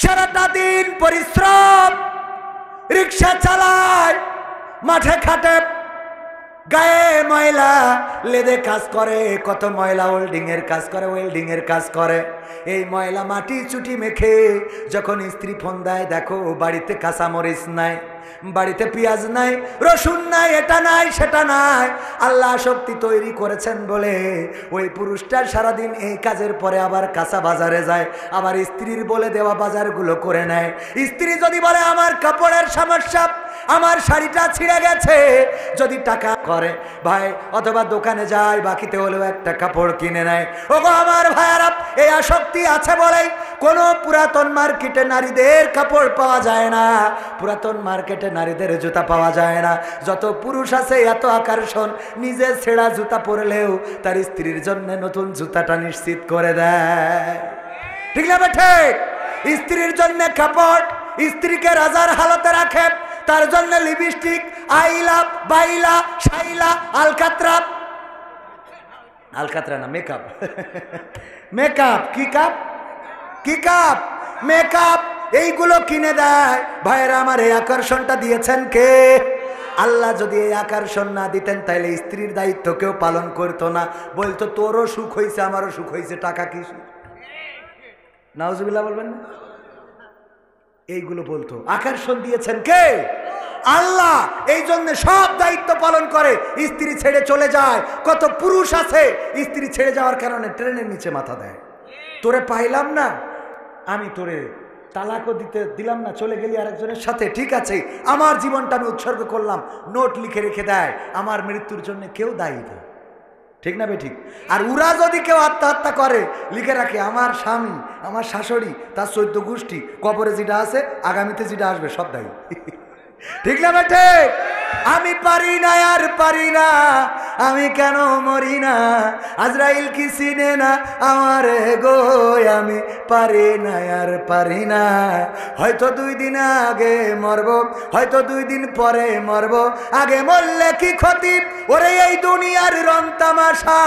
সারাটা দিন পরিশ্রম, রিক্সা চালায়, মাঠে খাটে, গায়ে ময়লা, লেদে কাজ করে, কত ময়লা, ওয়েল্ডিং এর কাজ করে, ওয়েল্ডিং এর কাজ করে। এই ময়লা মাটি চুটি মেখে যখন স্ত্রী ফোন দেয়, দেখো বাড়িতে কাঁচামরিচ নাই, বাড়িতে পেঁয়াজ নাই, রসুন নাই, এটা নাই সেটা নাই, আল্লাহ শক্তি তৈরি করেছেন বলে ওই পুরুষটা সারাদিন এই কাজের পরে আবার কাঁচা বাজারে যায়, আবার স্ত্রীর বলে দেওয়া বাজারগুলো করে নেয়। স্ত্রী যদি বলে আমার কাপড়ের সমস্যা, আমার শাড়িটা ছিঁড়ে গেছে, যদি টাকা করে ভাই অথবা দোকানে যায়, বাকিতে হলেও একটা কাপড় কিনে নেয়। ওগো আমার ভাইয়ারা, এই আসক্তি আছে বলেই কোনো পুরাতন মার্কেটে নারীদের কাপড় পাওয়া যায় না, পুরাতন মার্কেটে নারীদের জুতা পাওয়া যায় না। যত পুরুষ আছে এত আকর্ষণ, নিজে ছেঁড়া জুতা পরলেও তার স্ত্রীর জন্য নতুন জুতাটা নিশ্চিত করে দেয়, ঠিক না ঠিক? স্ত্রীর জন্য কাপড়, স্ত্রীকে রাজার হালতে রাখে, তার জন্য লিপস্টিক, আইলা, বাইলা, শাইলা, আলকাতরা, আলকাতরা না মেকআপ, মেকআপ, কি কাপ, কি কাপ, মেকআপ, এইগুলো কিনে দেয়। ভাইয়েরা আমার, এই আকর্ষণটা দিয়েছেন কে? আল্লাহ। যদি এই আকর্ষণ না দিতেন তাহলে স্ত্রীর দায়িত্ব কেউ পালন করতো না, বলতো তোরও সুখ হয়েছে আমারও সুখ হয়েছে, টাকা কি সুখ, নাউজুবিল্লাহ বলবেন না? এইগুলো বলতো। আকর্ষণ দিয়েছেন কে? আল্লাহ। এই জন্য সব দায়িত্ব পালন করে, স্ত্রী ছেড়ে চলে যায়। কত পুরুষ আছে স্ত্রী ছেড়ে যাওয়ার কারণে ট্রেনের নিচে মাথা দেয়, তোরে পাইলাম না, আমি তোরে তালাকও দিলাম না, চলে গেলি আরেকজনের সাথে, ঠিক আছে আমার জীবনটা আমি উৎসর্গ করলাম, নোট লিখে রেখে দেয়, আমার মৃত্যুর জন্য কেউ দায়ী না, ঠিক না বেঠিক? আর উরা যদি কেউ আত্মহত্যা করে, লিখে রাখে আমার স্বামী, আমার শাশুড়ি, তার 14 গোষ্ঠী, কবরে যেটা আছে আগামীতে যেটা আসবে সব দায়ী, ঠিক না বেঠে? আমি পারি না আর পারি না, আমি কেন মরি না, আজরাইল কি চিনে না আমার গো, আমি পারি না আর পারি না। হয়তো 2 দিন আগে মরব, হয়তো 2 দিন পরে মরব, আগে মরলে কি ক্ষতি, ওরে এই দুনিয়ার রং তামাশা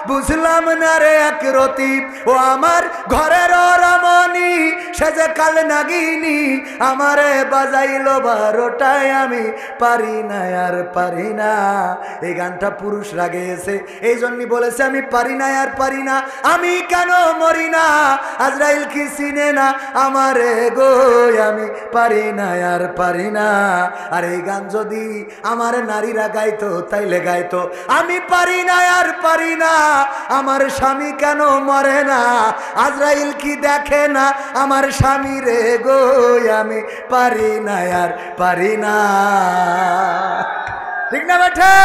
বুঝলাম না রে এক রতি, ও আমার ঘরের রমণী সে যে কাল নাগিনী, আমারে বাজাইলো 12টায়, আমি পারি না আর পারি না। এই গানটা পুরুষরা গেয়েছে, এই জন্যই বলেছে আমি পারি না আর পারি না, আমি কেন মরি না, আজরাইল কি চিনে না আমারে গো, আমি পারি না আর পারি না। আর এই গান যদি আমার নারীরা গাইতো তাইলে গাইতো, আমি পারি না আর পারি না, আমার স্বামী কেন মরে না, আজরাইল কি দেখে না আমার স্বামী রে গো, আমি পারি না আর পারি না, ঠিক না বেঠে?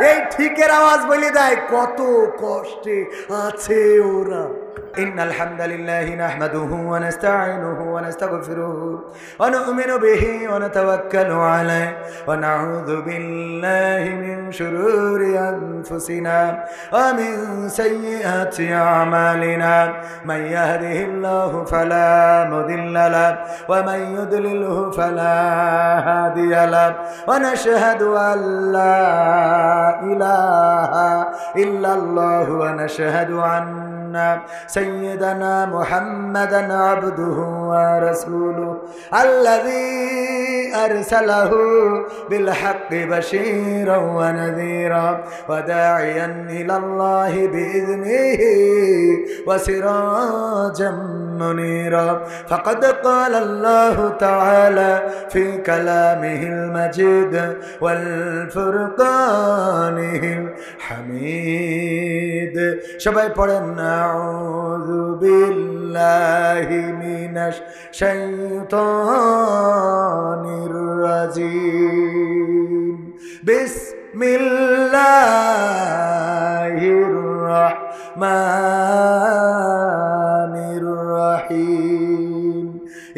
এই ঠিকের আওয়াজ বলে দেয় কত কষ্টে আছে ওরা। إن الحمد لله نحمده ونستعينه ونستغفره ونؤمن به ونتوكل عليه ونعوذ بالله من شرور أنفسنا ومن سيئات أعمالنا من يهده الله فلا مضل له ومن يضلله فلا هادي له ونشهد أن لا إله إلا الله ونشهد أن سيدنا محمدا عبده ورسوله الذي أرسله بالحق بشيرا ونذيرا وداعيا إلى الله بإذنه وسراجا منيرا. فقد قال الله تعالى في كلامه المجيد والفرقانه الحميد. সবাই পড়েন আউযু বিল্লাহি মিনাশ শাইতানির রাজিম. বিসমিল্লাহির রাহমানির রাহিম.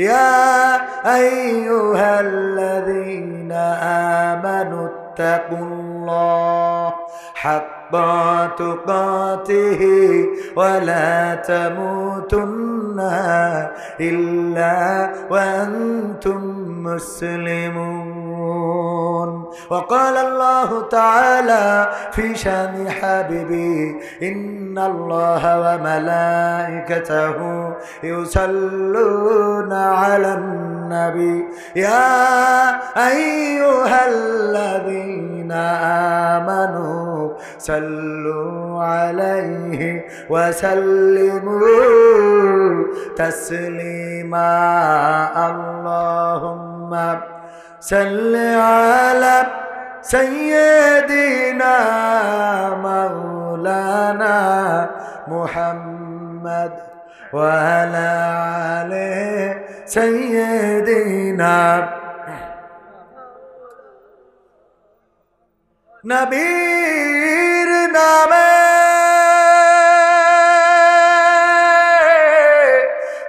ইয়া আইয়ুহাল্লাযীনা আমানু ইত্তাকুল্লাহ হাক্কা তুকাতিহি ওয়া লা তামুতুন্না ইল্লা ওয়া আনতুম মুসলিমুন. وقال الله تعالى في شان حبيبي إن الله وملائكته يصلون আলান নবী ইয়া আইয়ুহাল্লাযীনা আমানু সাল্লু আলাইহি ওয়া সাল্লিমু তাসলিমা আল্লাহুম্মা সাল্লি আলা সাইয়্যিদিনা মাওলানা মুহাম্মদ ওয়া আলা আলি সাইয়্যিদিনা নবীর নামে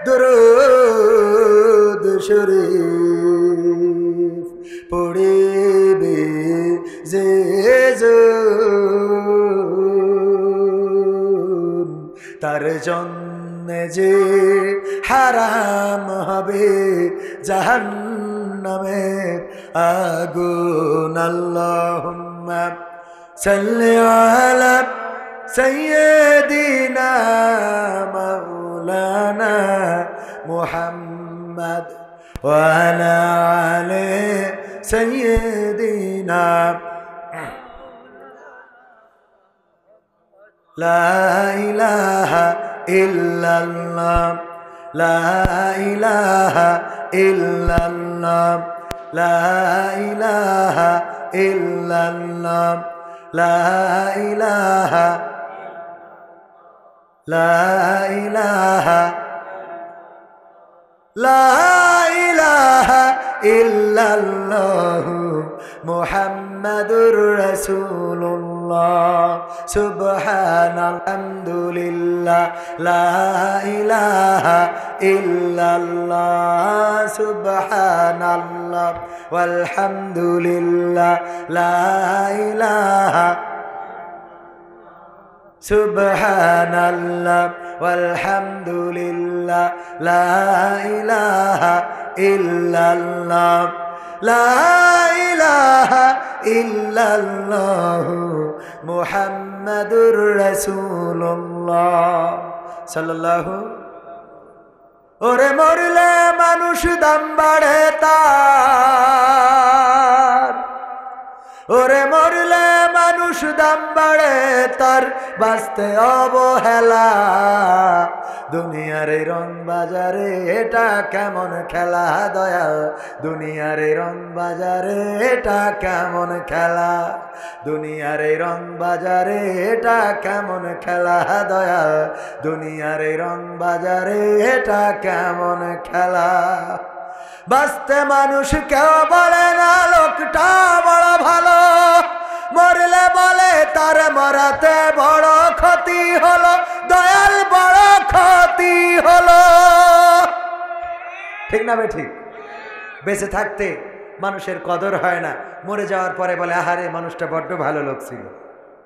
দুরূদ শরীফ পড়িবে যে তার জন্য যে হারাম হবে জাহান্নামের আগুন আল্লাহুম্মা সাল্লি আলা সাইয়্যিদিনা মাওলানা মুহাম্মদ ওয়া আলা আলি সাইয়্যিদিনা লা ইলাহা ইল্লাল্লাহ লা ইলাহা ইল্লাল্লাহ লা ইলাহা ইল্লাল্লাহ লা ইলাহা লা ইলাহা লা ইলাহা ইল্লাল্লাহু মুহাম্মাদুর রাসূলুল্লাহ সুবহানাল্লাহ লা ইলাহা ইল্লাল্লাহ সুবহানাল্লাহ ওয়ালহামদুলিল্লাহ লা ইলাহা সুবহানাল্লাহ ওয়ালহামদুলিল্লাহ লা ইলাহা ইল্লাল্লাহ লা ইলাহা ইল্লাল্লাহ মুহাম্মাদুর রাসূলুল্লাহ সাল্লাল্লাহু ওরে মরলে মানুষ দাম বাড়ে তার ওরে মরলে মানুষ দাম বাড়ে তার বাঁচতে অবহেলা দুনিয়ার এই রং বাজারে এটা কেমন খেলা দয়াল দুনিয়ার এই রং বাজারে এটা কেমন খেলা দুনিয়ার এই রং বাজারে এটা কেমন খেলা দয়াল দুনিয়ার এই রং বাজারে এটা কেমন খেলা বাঁচতে মানুষ কেউ বলে না লোকটা বড় ভালো মরলে বলে তার মরাতে বড় ক্ষতি হলো দয়াল বড় ক্ষতি হলো ঠিক না বে ঠিক বেঁচে থাকতে মানুষের কদর হয় না মরে যাওয়ার পরে বলে আহারে মানুষটা বড্ড ভালো লোক ছিল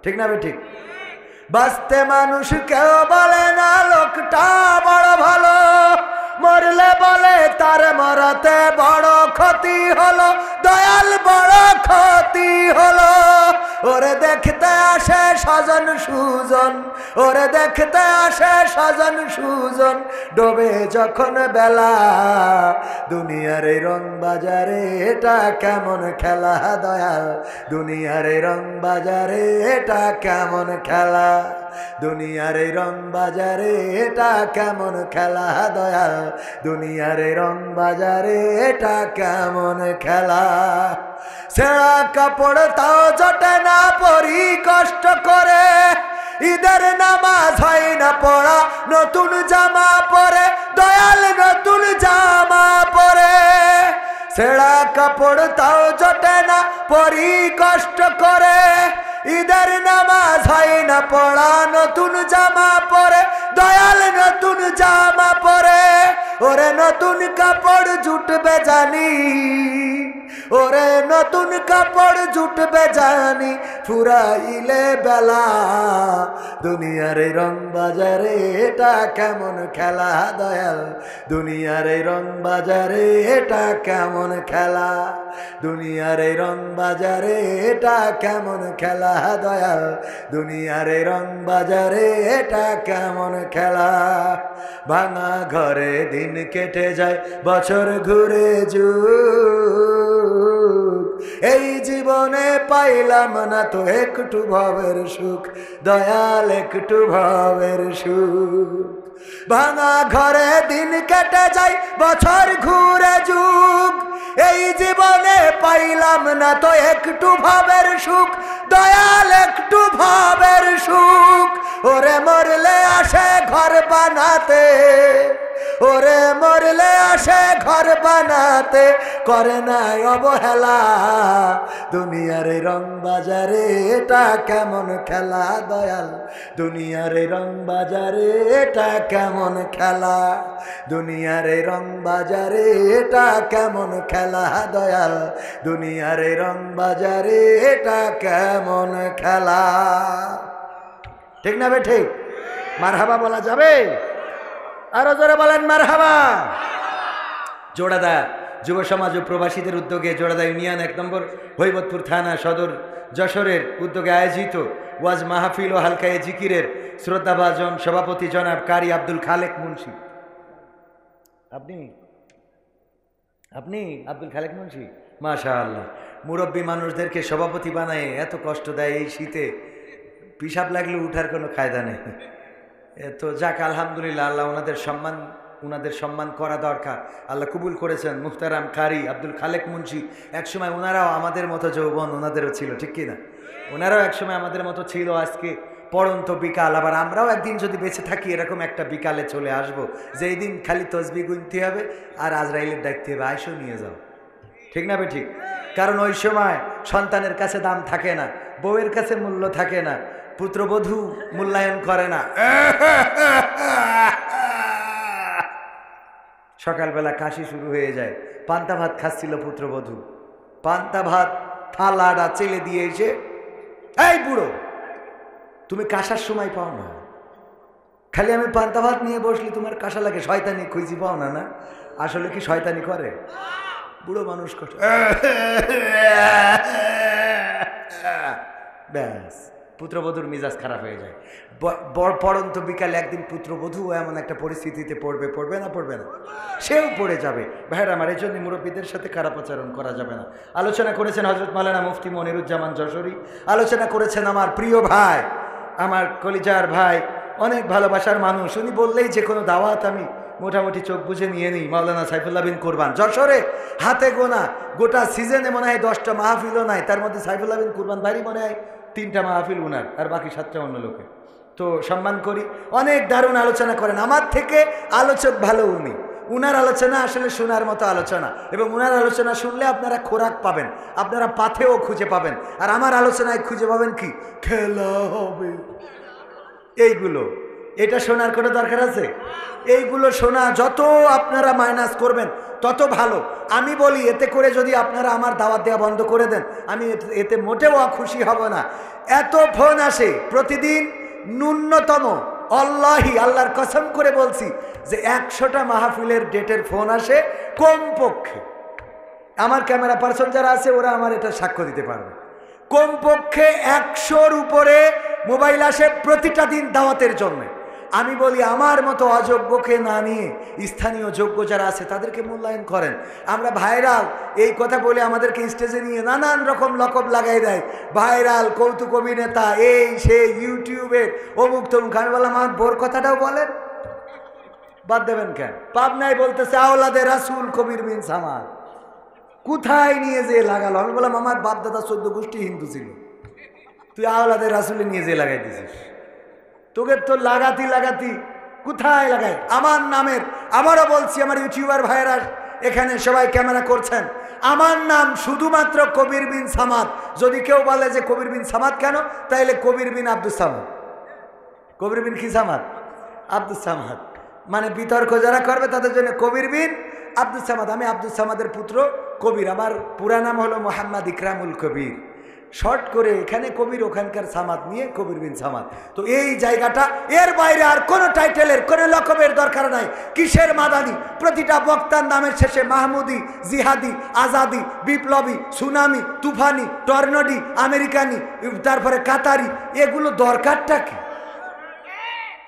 ঠিক না বে ঠিক বাঁচতে মানুষ কেউ বলে না লোকটা বড় ভালো মরলে বলে তার মরাতে বড় ক্ষতি হলো দয়াল বড় ক্ষতি হলো ওরে দেখতে আসে স্বজন সুজন ওরে দেখতে আসে স্বজন সুজন ডোবে যখন বেলা দুনিয়ার এই রং বাজারে এটা কেমন খেলা দয়াল দুনিয়ার এই রং বাজারে এটা কেমন খেলা দুনিয়ার এই রং বাজারে এটা কেমন খেলা দয়াল দুনিয়ার এই রং বাজারে এটা কেমন খেলা ছেঁড়া কাপড় তাও জটে না পরি কষ্ট করে ঈদের নামাজ হয় না পড়া নতুন জামা পরে দয়াল নতুন জামা পরে ছেঁড়া কাপড় তাও জটে না পরি কষ্ট করে ঈদের নামাজ হয় না পড়া নতুন জামা পরে দয়াল নতুন জামা পরে ওরে নতুন কাপড় জুটবে জানি ওরে নতুন কাপড় জুটবে জানি ফুরাইলে বেলা দুনিয়ার এই রং বাজারে এটা কেমন খেলা দয়াল দুনিয়ার এই রং বাজারে এটা কেমন খেলা দুনিয়ার এই রং বাজারে এটা কেমন খেলা দয়াল দুনিয়ার এই রং বাজারে এটা কেমন খেলা ভাঙা ঘরে দিন দিন কেটে যায় বছর ঘুরে যুগ, এই জীবনে পাইলাম না তো একটু ভবের সুখ, দয়াল একটু ভবের সুখ। ভাঙা ঘরে দিন কেটে যায় বছর ঘুরে যুগ, এই জীবনে পাইলাম না তো একটু ভবের সুখ, দয়াল একটু ভবের সুখ। ওরে মরলে আসে ঘর বানাতে, ওরে মরলে আসে ঘর বানাতে, করে নাই অবহেলা। দুনিয়ার এই রং বাজারে এটা কেমন খেলা দয়াল, দুনিয়ার এই রং বাজারে এটা কেমন খেলা, দুনিয়ার এই রং বাজারে এটা কেমন খেলা দয়াল, দুনিয়ার এই রং বাজারে এটা কেমন খেলা। ঠিক না বে ঠিক? মারহাবা বলা যাবে? আরো জোরে বলেন মারহাবা। জোড়াদা যুব সমাজ ও প্রবাসীদের উদ্যোগে জোড়াদা ইউনিয়ন 1 নম্বর হৈবতপুর থানা সদর যশোরের উদ্যোগে আয়োজিত ওয়াজ মাহফিল ও হালকায়ে জিকিরের শ্রদ্ধাভাজন সভাপতি জনাব কারি আব্দুল খালেক মুন্সি। আপনি আব্দুল খালেক মুন্সি, মাশাআল্লাহ। মুরব্বী মানুষদেরকে সভাপতি বানায় এত কষ্ট দেয় এই শীতে, পিসাব লাগলে উঠার কোনো কায়দা নেই। তো যাক আলহামদুলিল্লাহ, আল্লাহ ওনাদের সম্মান করা দরকার। আল্লাহ কবুল করেছেন মুহতারাম কারি আব্দুল খালেক মুন্সি। একসময় ওনারাও আমাদের মতো যৌবন ওনাদেরও ছিল, ঠিক কিনা? ওনারাও একসময় আমাদের মতো ছিল। আজকে পড়ন্ত বিকাল, আবার আমরাও একদিন যদি বেঁচে থাকি এরকম একটা বিকালে চলে আসব, যেই দিন খালি তসবিহ গুনতে হবে আর আজরাইলের ডাকতে হবে, আইসো নিয়ে যাও। ঠিক না বে ঠিক? কারণ ওই সময় সন্তানের কাছে দাম থাকে না, বউয়ের কাছে মূল্য থাকে না, পুত্রবধূ মূল্যায়ন করে না। সকালবেলা কাশি শুরু হয়ে যায়। পান্তা ভাত খাচ্ছিল পুত্রবধূ, পান্তা ভাত থালাটা চেলে দিয়ে এসে, এই বুড়ো তুমি কাশার সময় পাও না, খালি আমি পান্তা ভাত নিয়ে বসলি তোমার কাশা লাগে, শয়তানি খুঁজি পাও না? না আসলে কি শয়তানি করে? বুড়ো মানুষ কষ্ট, ব্যাস পুত্রবধূর মিজাজ খারাপ হয়ে যায়। পড়ন্ত বিকালে একদিন পুত্রবধূ এমন একটা পরিস্থিতিতে পড়বে না, সেও পড়ে যাবে। ভাইয়ের আমার, এই জন্য মুরব্বীদের সাথে খারাপ আচরণ করা যাবে না। আলোচনা করেছেন হযরত মাওলানা মুফতি মনিরুজ্জামান যশোরী, আলোচনা করেছেন আমার প্রিয় ভাই, আমার কলিজার ভাই, অনেক ভালোবাসার মানুষ। উনি বললেই যে কোনো দাওয়াত আমি মোটামুটি চোখ বুঝে নিয়ে নিই। মাওলানা সাইফুল্লাহ বিন কুরবান যশোরে হাতে গোনা, গোটা সিজনে মনে হয় 10টা মাহফিলও নাই, তার মধ্যে সাইফুল্লাহ বিন কুরবান ভাই মনে হয় 3টা মাহফিল উনার, আর বাকি 7টা অন্য লোকে। তো সম্মান করি, অনেক দারুণ আলোচনা করেন। আমার থেকে আলোচক ভালো উনি, উনার আলোচনা আসলে শোনার মতো আলোচনা, এবং উনার আলোচনা শুনলে আপনারা খোরাক পাবেন, আপনারা পাথেও খুঁজে পাবেন। আর আমার আলোচনায় খুঁজে পাবেন কি? খেলা হবে, এইগুলো। এটা শোনার কোনো দরকার আছে? এইগুলো শোনা যত আপনারা মাইনাস করবেন তত ভালো। আমি বলি এতে করে যদি আপনারা আমার দাওয়াত দেওয়া বন্ধ করে দেন, আমি এতে মোটেও খুশি হব না। এত ফোন আসে প্রতিদিন, ন্যূনতম আল্লাহর কসম করে বলছি যে 100টা মাহফিলের ডেটের ফোন আসে কমপক্ষে। আমার ক্যামেরা পার্সন যারা আছে ওরা আমার এটা সাক্ষ্য দিতে পারবে, কমপক্ষে 100-র উপরে মোবাইল আসে প্রতিটা দিন দাওয়াতের জন্য। আমি বলি আমার মতো অযোগ্যকে না নিয়ে স্থানীয় যোগ্য যারা আছে তাদেরকে মূল্যায়ন করেন। আমরা ভাইরাল এই কথা বলে আমাদেরকে স্টেজে নিয়ে নানান রকম লকব লাগাই দেয়, ভাইরাল, কৌতুক অভিনেতা, এই সেই, ইউটিউবের অমুক তমুক। আমি বললাম আমার বোর কথাটাও বলেন, বাদ দেবেন কেন? পাবনায় বলতেছে আওলাদে রাসূল কবির বিন সামাদ, কোথায় নিয়ে যেয়ে লাগালো? আমি বললাম আমার বাপ দাদা 14 গোষ্ঠী হিন্দু ছিল, তুই আওলাদে রাসূলে নিয়ে যেয়ে লাগাই দিছিস। তোকে তো লাগাতি কোথায় লাগাই? আমার নামের, আবারও বলছি আমার ইউটিউবার ভাইয়েরা এখানে সবাই ক্যামেরা করছেন, আমার নাম শুধুমাত্র কবির বিন সামাদ। যদি কেউ বলে যে কবির বিন সামাদ কেন, তাইলে কবির বিন আব্দুস সামাদ। কবির বিন কি সামাদ? আব্দুস সামাদ। মানে বিতর্ক যারা করবে তাদের জন্য কবির বিন আব্দুস সামাদ। আমি আব্দুস সামাদের পুত্র কবির, আমার পুরা নাম হলো মোহাম্মদ ইকরামুল কবির। শর্ট করে এখানে কবির, ওখানকার সামাদ নিয়ে কবির বিন সামাদ। তো এই জায়গাটা, এর বাইরে আর কোনো টাইটেলের, কোনো লকবের দরকার নাই। কিসের মাদানি? প্রতিটা বক্তার নামের শেষে মাহমুদি, জিহাদি, আজাদি, বিপ্লবী, সুনামি, তুফানি, টর্নডি, আমেরিকানি, তারপরে কাতারি, এগুলো দরকারটা কি?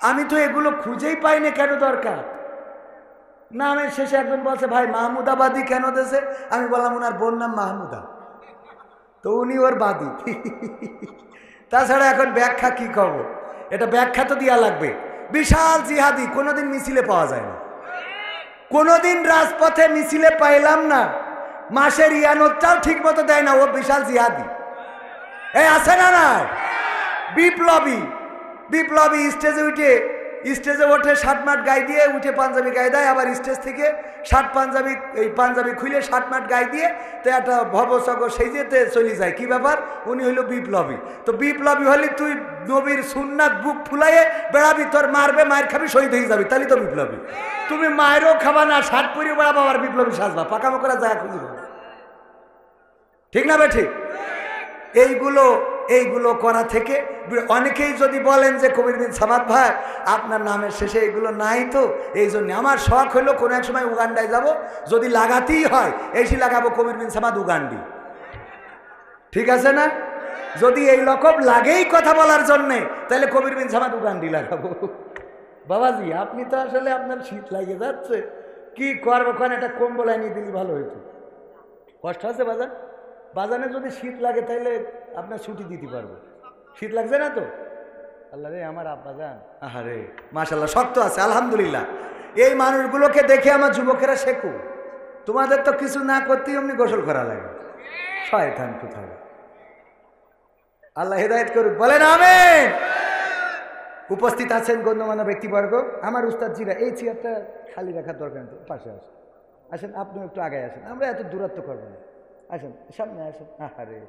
আমি তো এগুলো খুঁজেই পাই না, কেন দরকার? নামের শেষে একজন বলছে ভাই মাহমুদাবাদী কেন দেশে? আমি বললাম ওনার বোন নাম মাহমুদা, তো উনি ওর বাদী। তাছাড়া এখন ব্যাখ্যা কি করব? এটা ব্যাখ্যা তো দেওয়া লাগবে। বিশাল জিহাদি, কোনোদিন মিছিলে পাওয়া যায় না, কোনোদিন রাজপথে মিছিলে পাইলাম না, মাসের ইয়ানতটাও ঠিক মতো দেয় না, ও বিশাল জিহাদি। এই আছে না না বিপ্লবী, বিপ্লবী স্টেজে ওঠে শার্ট মাট গায়ে দিয়ে, উঠে পাঞ্জাবি গায়ে দেয়, আবার স্টেজ থেকে পাঞ্জাবি খুলে শার্ট মাট গায়ে দিয়ে তো একটা ভবসগ সেই যেতে চলে যায়। কি ব্যাপার? উনি হইল বিপ্লবী। তো বিপ্লবী হলে তুই নবীর সুন্নাত বুক ফুলাইয়ে বেড়াবি, তোর মারবে, মায়ের খাবি, শহীদ হয়ে যাবি, তাহলে তো বিপ্লবী। তুমি মায়েরও খাবা না, শার্ট পরিয়ে বেড়াবো, আবার বিপ্লবী সাজবা, পাকামো করা যায় খুঁজব, ঠিক না বে ঠিক? এইগুলো করা থেকে অনেকেই যদি বলেন যে কবির বিন সামাদ ভাই আপনার নামের শেষে এগুলো নাই, তো এই জন্য আমার শখ হলো কোনো এক সময় উগান্ডায় যাব, যদি লাগাতেই হয় এসি লাগাবো কবির বিন সামাদ উগান্ডি, ঠিক আছে না? যদি এই রকম লাগেই কথা বলার জন্যে, তাহলে কবির বিন সামাদ উগান্ডি লাগাবো। বাবাজি আপনি তো আসলে আপনার শীত লাগে যাচ্ছে, কি করবো? ওখানে একটা কম্বল আনিয়ে দিলে ভালো হইতো। কষ্ট আছে বাজান? বাজানে যদি শীত লাগে তাহলে আপনার ছুটি দিতে পারবো। শীত লাগছে না তো? আল্লাহ রে আমার আব্বা যান, আহারে মাশাল্লাহ শক্ত আছে আলহামদুলিল্লাহ। এই মানুষগুলোকে দেখে আমার যুবকেরা শেখো, তোমাদের তো কিছু না করতেই অমনি গোসল করা লাগে, শয়তান কোথায়। আল্লাহ হেদায়েত করুক, বলেন আমিন। উপস্থিত আছেন গণ্যমান্য ব্যক্তিবর্গ, আমার উস্তাদজিরা, এই চেয়ারটা খালি রাখার দরকার নেই, পাশে আসেন, আসেন আপনি একটু আগে আসেন, আমরা এত দূরত্ব করবো না, আসেন সামনে আসেন। আরে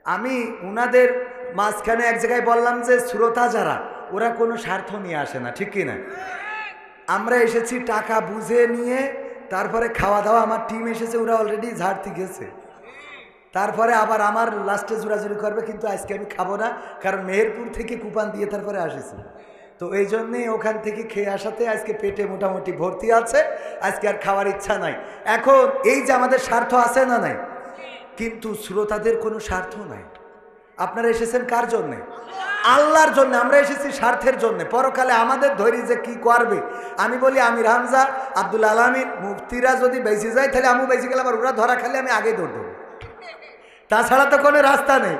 আমি উনাদের মাঝখানে এক জায়গায় বললাম যে শ্রোতা যারা, ওরা কোনো স্বার্থ নিয়ে আসে না, ঠিক কিনা? আমরা এসেছি টাকা বুঝে নিয়ে, তারপরে খাওয়া দাওয়া, আমার টিম এসেছে, ওরা অলরেডি ঝাড়তে গেছে, তারপরে আবার আমার লাস্টে জোরাজুরি করবে, কিন্তু আজকে আমি খাবো না, কারণ মেহেরপুর থেকে কুপান দিয়ে তারপরে আসেছি, তো এই জন্যেই ওখান থেকে খেয়ে আসাতে আজকে পেটে মোটামুটি ভর্তি আছে, আজকে আর খাওয়ার ইচ্ছা নাই। এখন এই যে আমাদের স্বার্থ আছে না নাই, কিন্তু শ্রোতাদের কোনো স্বার্থ নাই। আপনারা এসেছেন কার জন্যে? আল্লাহর জন্য। আমরা এসেছি স্বার্থের জন্য, পরকালে আমাদের ধৈর্য যে কি করবে। আমি বলি আমির হামজা, আব্দুল আলামিন, মুফতিরা যদি বেঁচে যায় তাহলে আমি বেঁচে গেলে, আবার ওরা ধরা খেলে আমি আগে দৌড় দেবো, তাছাড়া তো কোনো রাস্তা নেই।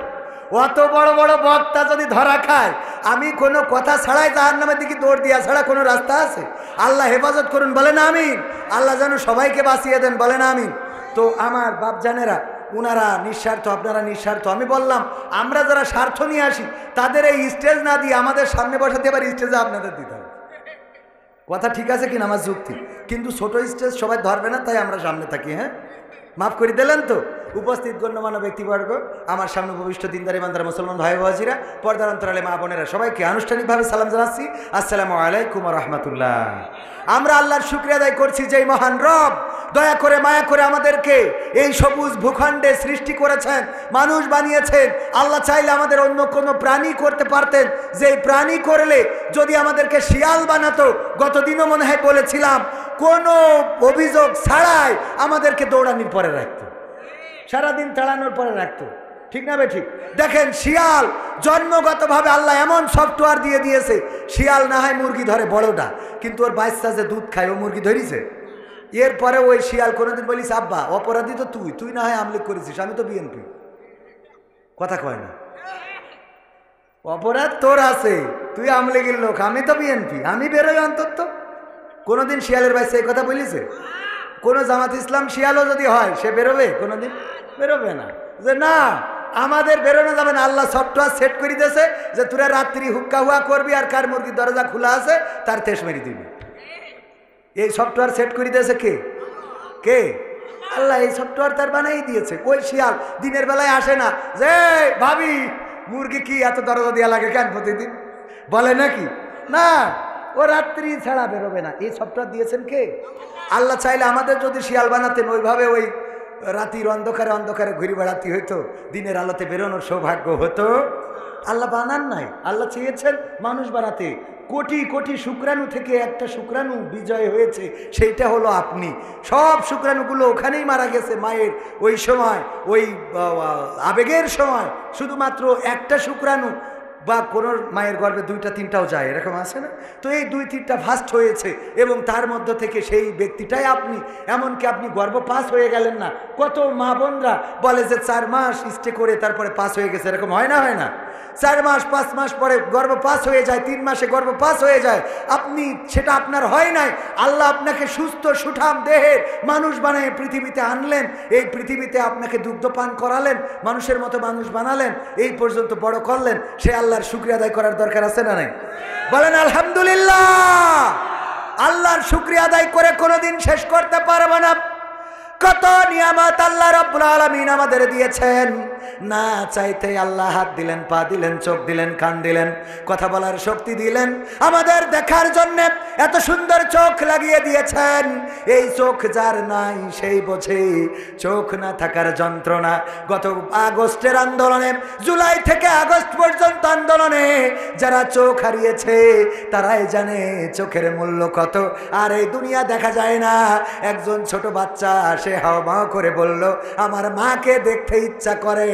অত বড় বড় বক্তা যদি ধরা খায়, আমি কোনো কথা ছাড়াই জাহান্নামের দিকে দৌড় দিয়া ছাড়া কোনো রাস্তা আছে? আল্লাহ হেফাজত করুন, বলেন আমিন। আল্লাহ যেন সবাইকে বাঁচিয়ে দেন, বলেন আমিন। তো আমার বাপজানেরা, উনারা নিঃস্বার্থ, আপনারা নিঃস্বার্থ। আমি বললাম আমরা যারা স্বার্থ নিয়ে আসি তাদের এই স্টেজ না দিয়ে আমাদের সামনে বসাতে, আবার স্টেজে আপনাদের দিতে হবে। কথা ঠিক আছে কিনা আমার যুক্তি? কিন্তু ছোট স্টেজ সবাই ধরবে না, তাই আমরা সামনে থাকি। হ্যাঁ, মাফ করে দিলেন তো? উপস্থিত গণ্যমান্য ব্যক্তিবর্গ, আমার সামনে ভবিষ্ঠ দিনদার ইমানদার মুসলমান ভাই বাজিরা, পর্দার অন্তরালে মা বোনেরা, সবাইকে আনুষ্ঠানিকভাবে সালাম জানাচ্ছি, আসসালামু আলাইকুম ওয়া রাহমাতুল্লাহ। আমরা আল্লাহর শুকরিয়া আদায় করছি যে মহান রব দয়া করে মায়া করে আমাদেরকে এই সবুজ ভূখণ্ডে সৃষ্টি করেছেন, মানুষ বানিয়েছেন। আল্লাহ চাইলে আমাদের অন্য কোনো প্রাণী করতে পারতেন, যে প্রাণী করলে যদি আমাদেরকে শিয়াল বানাতো, গতদিনও মনে হয় বলেছিলাম, কোনো অভিযোগ ছাড়াই আমাদেরকে দৌড়ানির পরে রাখতো, সারাদিন তাড়ানোর পরে রাখতো, ঠিক না বে ঠিক? দেখেন শিয়াল জন্মগতভাবে আল্লাহ এমন সফটওয়্যার দিয়ে দিয়েছে, শিয়াল না হয় মুরগি ধরে বড়টা, কিন্তু ওর বাচ্চা যে দুধ খায় ও মুরগি ধরিছে। এরপরে ওই শিয়াল কোনোদিন বলিস আব্বা অপরাধী তো তুই না হয় আমলিক করেছিস, আমি তো বিএনপি। কথা কয় না, অপরাধ তোর আছে, তুই আমলিগের লোক, আমি তো বিএনপি, আমি বেরোই অন্তত। কোনোদিন শিয়ালের বাচ্চা এই কথা বলিছে? কোনো জামাত ইসলাম শিয়ালও যদি হয় সে বেরোবে? কোনোদিন বেরোবে না, যে না আমাদের বেরোনো যাবে না। আল্লাহ সফটওয়্যার সেট করে দিয়েছে যে তোরা রাত্রি হুক্কা হুয়া করবি, আর কার মুরগির দরজা খোলা আছে তার তেজ মেরে দিবি। এই সফটওয়্যার সেট করে দিয়েছে কে? কে? আল্লাহ এই সফটওয়্যার তার বানাই দিয়েছে। ওই শিয়াল দিনের বেলায় আসে না যে ভাবি মুরগি কি এত দরজা দেওয়া লাগে কেন প্রতিদিন, বলে নাকি? না, ও রাত্রি ছাড়া বেরোবে না। এই সফটওয়্যার দিয়েছেন কে? আল্লাহ চাইলে আমাদের যদি শিয়াল বানাতেন, ওইভাবে ওই রাতির অন্ধকারে অন্ধকারে ঘুরে বেড়াতে হইতো, দিনের আলোতে বেরোনোর সৌভাগ্য হতো। আল্লাহ বানান নাই, আল্লাহ চেয়েছেন মানুষ বানাতে। কোটি কোটি শুক্রাণু থেকে একটা শুক্রাণু বিজয় হয়েছে, সেইটা হলো আপনি। সব শুক্রাণুগুলো ওখানেই মারা গেছে মায়ের ওই সময়, ওই আবেগের সময়। শুধুমাত্র একটা শুক্রাণু বা কোনো মায়ের গর্ভে 2টা 3টাও যায়, এরকম আছে না? তো এই 2-3টা ফাস্ট হয়েছে এবং তার মধ্য থেকে সেই ব্যক্তিটাই আপনি। এমনকি আপনি গর্ভ পাস হয়ে গেলেন না। কত মা বোনরা বলে যে 4 মাস স্টে করে তারপরে পাস হয়ে গেছে, এরকম হয় না? হয় না? 4 মাস 5 মাস পরে গর্ভ পাস হয়ে যায়, 3 মাসে গর্ভ পাস হয়ে যায়। আপনি সেটা আপনার হয় নাই, আল্লাহ আপনাকে সুস্থ সুঠাম দেহের মানুষ বানিয়ে পৃথিবীতে আনলেন, এই পৃথিবীতে আপনাকে দুগ্ধপান করালেন, মানুষের মতো মানুষ বানালেন, এই পর্যন্ত বড় করলেন। সে আল্লাহর শুকরিয়া আদায় করার দরকার আছে না নাই? বলেন আলহামদুলিল্লাহ। আল্লাহর শুকরিয়া আদায় করে কোনোদিন শেষ করতে পারবো না। কত নিয়ামত আল্লাহ রাব্বুল আলামিন আমাদের দিয়েছেন। না চাইতে আল্লাহ হাত দিলেন, পা দিলেন, চোখ দিলেন, কান দিলেন, কথা বলার শক্তি দিলেন, আমাদের দেখার জন্য এত সুন্দর চোখ লাগিয়ে দিয়েছেন। এই চোখ যার নাই সেই বোঝে চোখ না থাকার যন্ত্রণা। গত আগস্টের আন্দোলনে, জুলাই থেকে আগস্ট পর্যন্ত আন্দোলনে যারা চোখ হারিয়েছে তারাই জানে চোখের মূল্য কত। আর এই দুনিয়া দেখা যায় না। একজন ছোট বাচ্চা সে হাওয়া করে বলল, আমার মাকে দেখতে ইচ্ছা করে,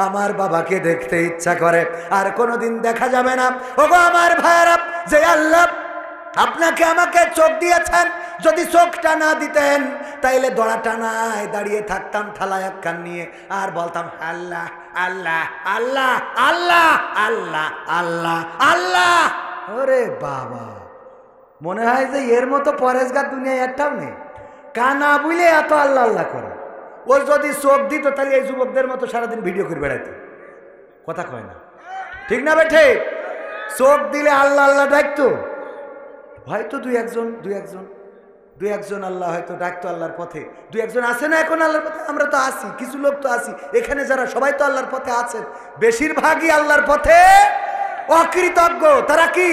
আমার বাবাকে দেখতে ইচ্ছা করে। আর কোনোদিন দেখা যাবে না। ওগো আমার ভাইয়েরা, যে আল্লাহ আপনাকে আমাকে চোখ দিয়েছেন, যদি চোখটা না দিতেন তাইলে দড়া টানায় দাঁড়িয়ে থাকতাম থালায় এক কান নিয়ে আর বলতাম আল্লাহ আল্লাহ আল্লাহ আল্লাহ আল্লাহ আল্লাহ আল্লাহ। ওরে বাবা, মনে হয় যে এর মতো পরেশগার দুনিয়ায় একটাও নেই। কানা বুঝলে এত আল্লাহ আল্লাহ করে। ও যদি চোখ দিত তাহলে এই যুবকদের মতো সারাদিন ভিডিও করে বেড়াইতো। কথা কয় না, ঠিক না বেঠে? চোখ দিলে আল্লাহ আল্লাহ ডাকতো। হয়তো দুই একজন আল্লাহ হয়তো ডাকতো আল্লাহর পথে। 2-1 আছে না এখন আল্লাহর পথে? আমরা তো আছি, কিছু লোক তো আছি এখানে, যারা সবাই তো আল্লাহর পথে আছেন। বেশিরভাগই আল্লাহর পথে অকৃতজ্ঞ। তারা কি?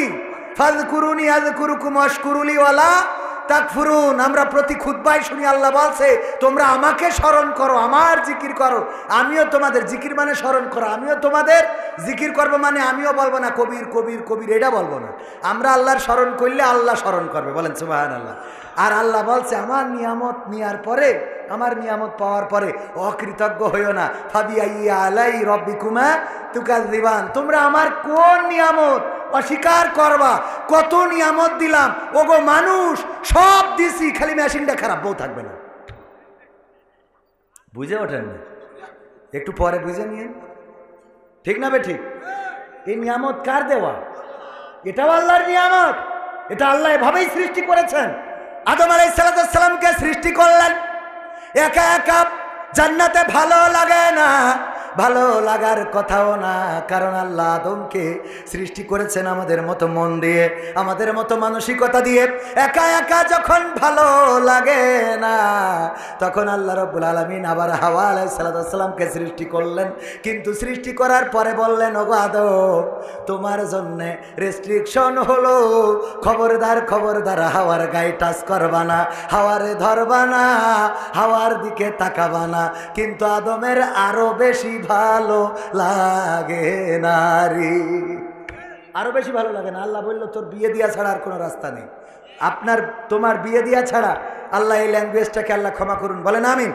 ফাযকুরুনি আযকুরুকুম ওয়াশকুরুলি ওয়ালা তাকফুরুন। আমরা প্রতি খুতবায় শুনি আল্লাহ বলছে, তোমরা আমাকে স্মরণ করো, আমার জিকির করো, আমিও তোমাদের জিকির মানে স্মরণ করো, আমিও তোমাদের জিকির করবো। মানে আমিও বলবো না কবির কবির কবির, এটা বলবো না। আমরা আল্লাহর স্মরণ করলে আল্লাহ স্মরণ করবে। বলেন সুবহানাল্লাহ। আর আল্লাহ বলছে, আমার নিয়ামত নেওয়ার পরে, আমার নিয়ামত পাওয়ার পরে অকৃতজ্ঞ হইও না। ফাবিআইয়ি আলাই রব্বিকুমা তুকাযযিবান। তোমরা আমার কোন নিয়ামত অস্বীকার করবা? কত নিয়ামত দিলাম, ওগো মানুষ, সব দিছি, খালি মেশিনটা খারাপ, বউ থাকবে না। বুঝে ওঠেন না? একটু পরে বুঝে নিয়ে, ঠিক না বে ঠিক? এই নিয়ামত কার দেওয়া? এটাও আল্লাহর নিয়ামত। এটা আল্লাহ এভাবেই সৃষ্টি করেছেন। আদম আলাইহিস সালামকে সৃষ্টি করলেন একা একা। জান্নাতে ভালো লাগে না, ভালো লাগার কথাও না, কারণ আল্লাহ আদমকে সৃষ্টি করেছেন আমাদের মতো মন দিয়ে, আমাদের মতো মানসিকতা দিয়ে। একা একা যখন ভালো লাগে না, তখন আল্লাহ রাব্বুল আলামিন আবার হাওয়া আলাইহিস সালামকে সৃষ্টি করলেন। কিন্তু সৃষ্টি করার পরে বললেন, ওগো আদম, তোমার জন্য রেস্ট্রিকশন হলো, খবরদার খবরদার হাওয়ার গায়ে টাচ করবা না, হাওয়ারে ধরবা না, হাওয়ার দিকে তাকাবা না। কিন্তু আদমের আরো বেশি ভালো লাগে নারী, আরো বেশি ভালো লাগে না। আল্লাহ বলল, তোর বিয়ে দিয়া ছাড়া আর কোনো রাস্তা নেই। তোমার বিয়ে দিয়া ছাড়া, আল্লাহ এই ল্যাঙ্গুয়েজটাকে আল্লাহ ক্ষমা করুন, বলেন আমিন।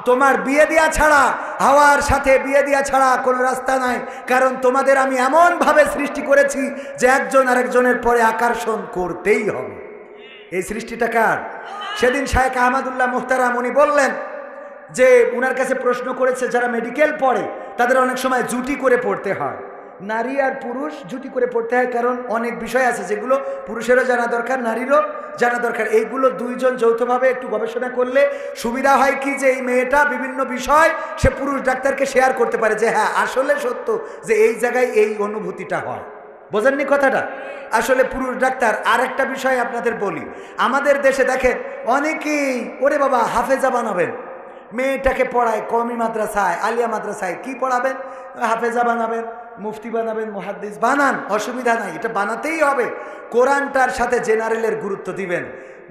তোমার বিয়ে দিয়া ছাড়া, হাওয়ার সাথে বিয়ে দিয়া ছাড়া কোনো রাস্তা নাই। কারণ তোমাদের আমি এমন ভাবে সৃষ্টি করেছি যে একজন আরেকজনের পরে আকর্ষণ করতেই হবে। এই সৃষ্টিটা কার? সেদিন শায়েখ আহমদুল্লাহ মুহতারাম উনি বললেন যে উনার কাছে প্রশ্ন করেছে, যারা মেডিকেল পড়ে তাদের অনেক সময় জুটি করে পড়তে হয়। নারী আর পুরুষ জুটি করে পড়তে হয়, কারণ অনেক বিষয় আছে যেগুলো পুরুষেরও জানা দরকার, নারীরও জানা দরকার। এইগুলো দুইজন যৌথভাবে একটু গবেষণা করলে সুবিধা হয় কি, যে এই মেয়েটা বিভিন্ন বিষয় সে পুরুষ ডাক্তারকে শেয়ার করতে পারে, যে হ্যাঁ আসলে সত্য যে এই জায়গায় এই অনুভূতিটা হয়। বোঝেননি কথাটা? আসলে পুরুষ ডাক্তার। আর একটা বিষয় আপনাদের বলি, আমাদের দেশে দেখেন অনেকেই, ওরে বাবা হাফেজা বানাবেন, মেয়েটাকে পড়ায় কওমি মাদ্রাসায়, আলিয়া মাদ্রাসায়, কি পড়াবেন? হাফেজা বানাবেন, মুফতি বানাবেন, মুহাদ্দিস বানান, অসুবিধা নাই, এটা বানাতেই হবে। কোরআনটার সাথে জেনারেলের গুরুত্ব দিবেন।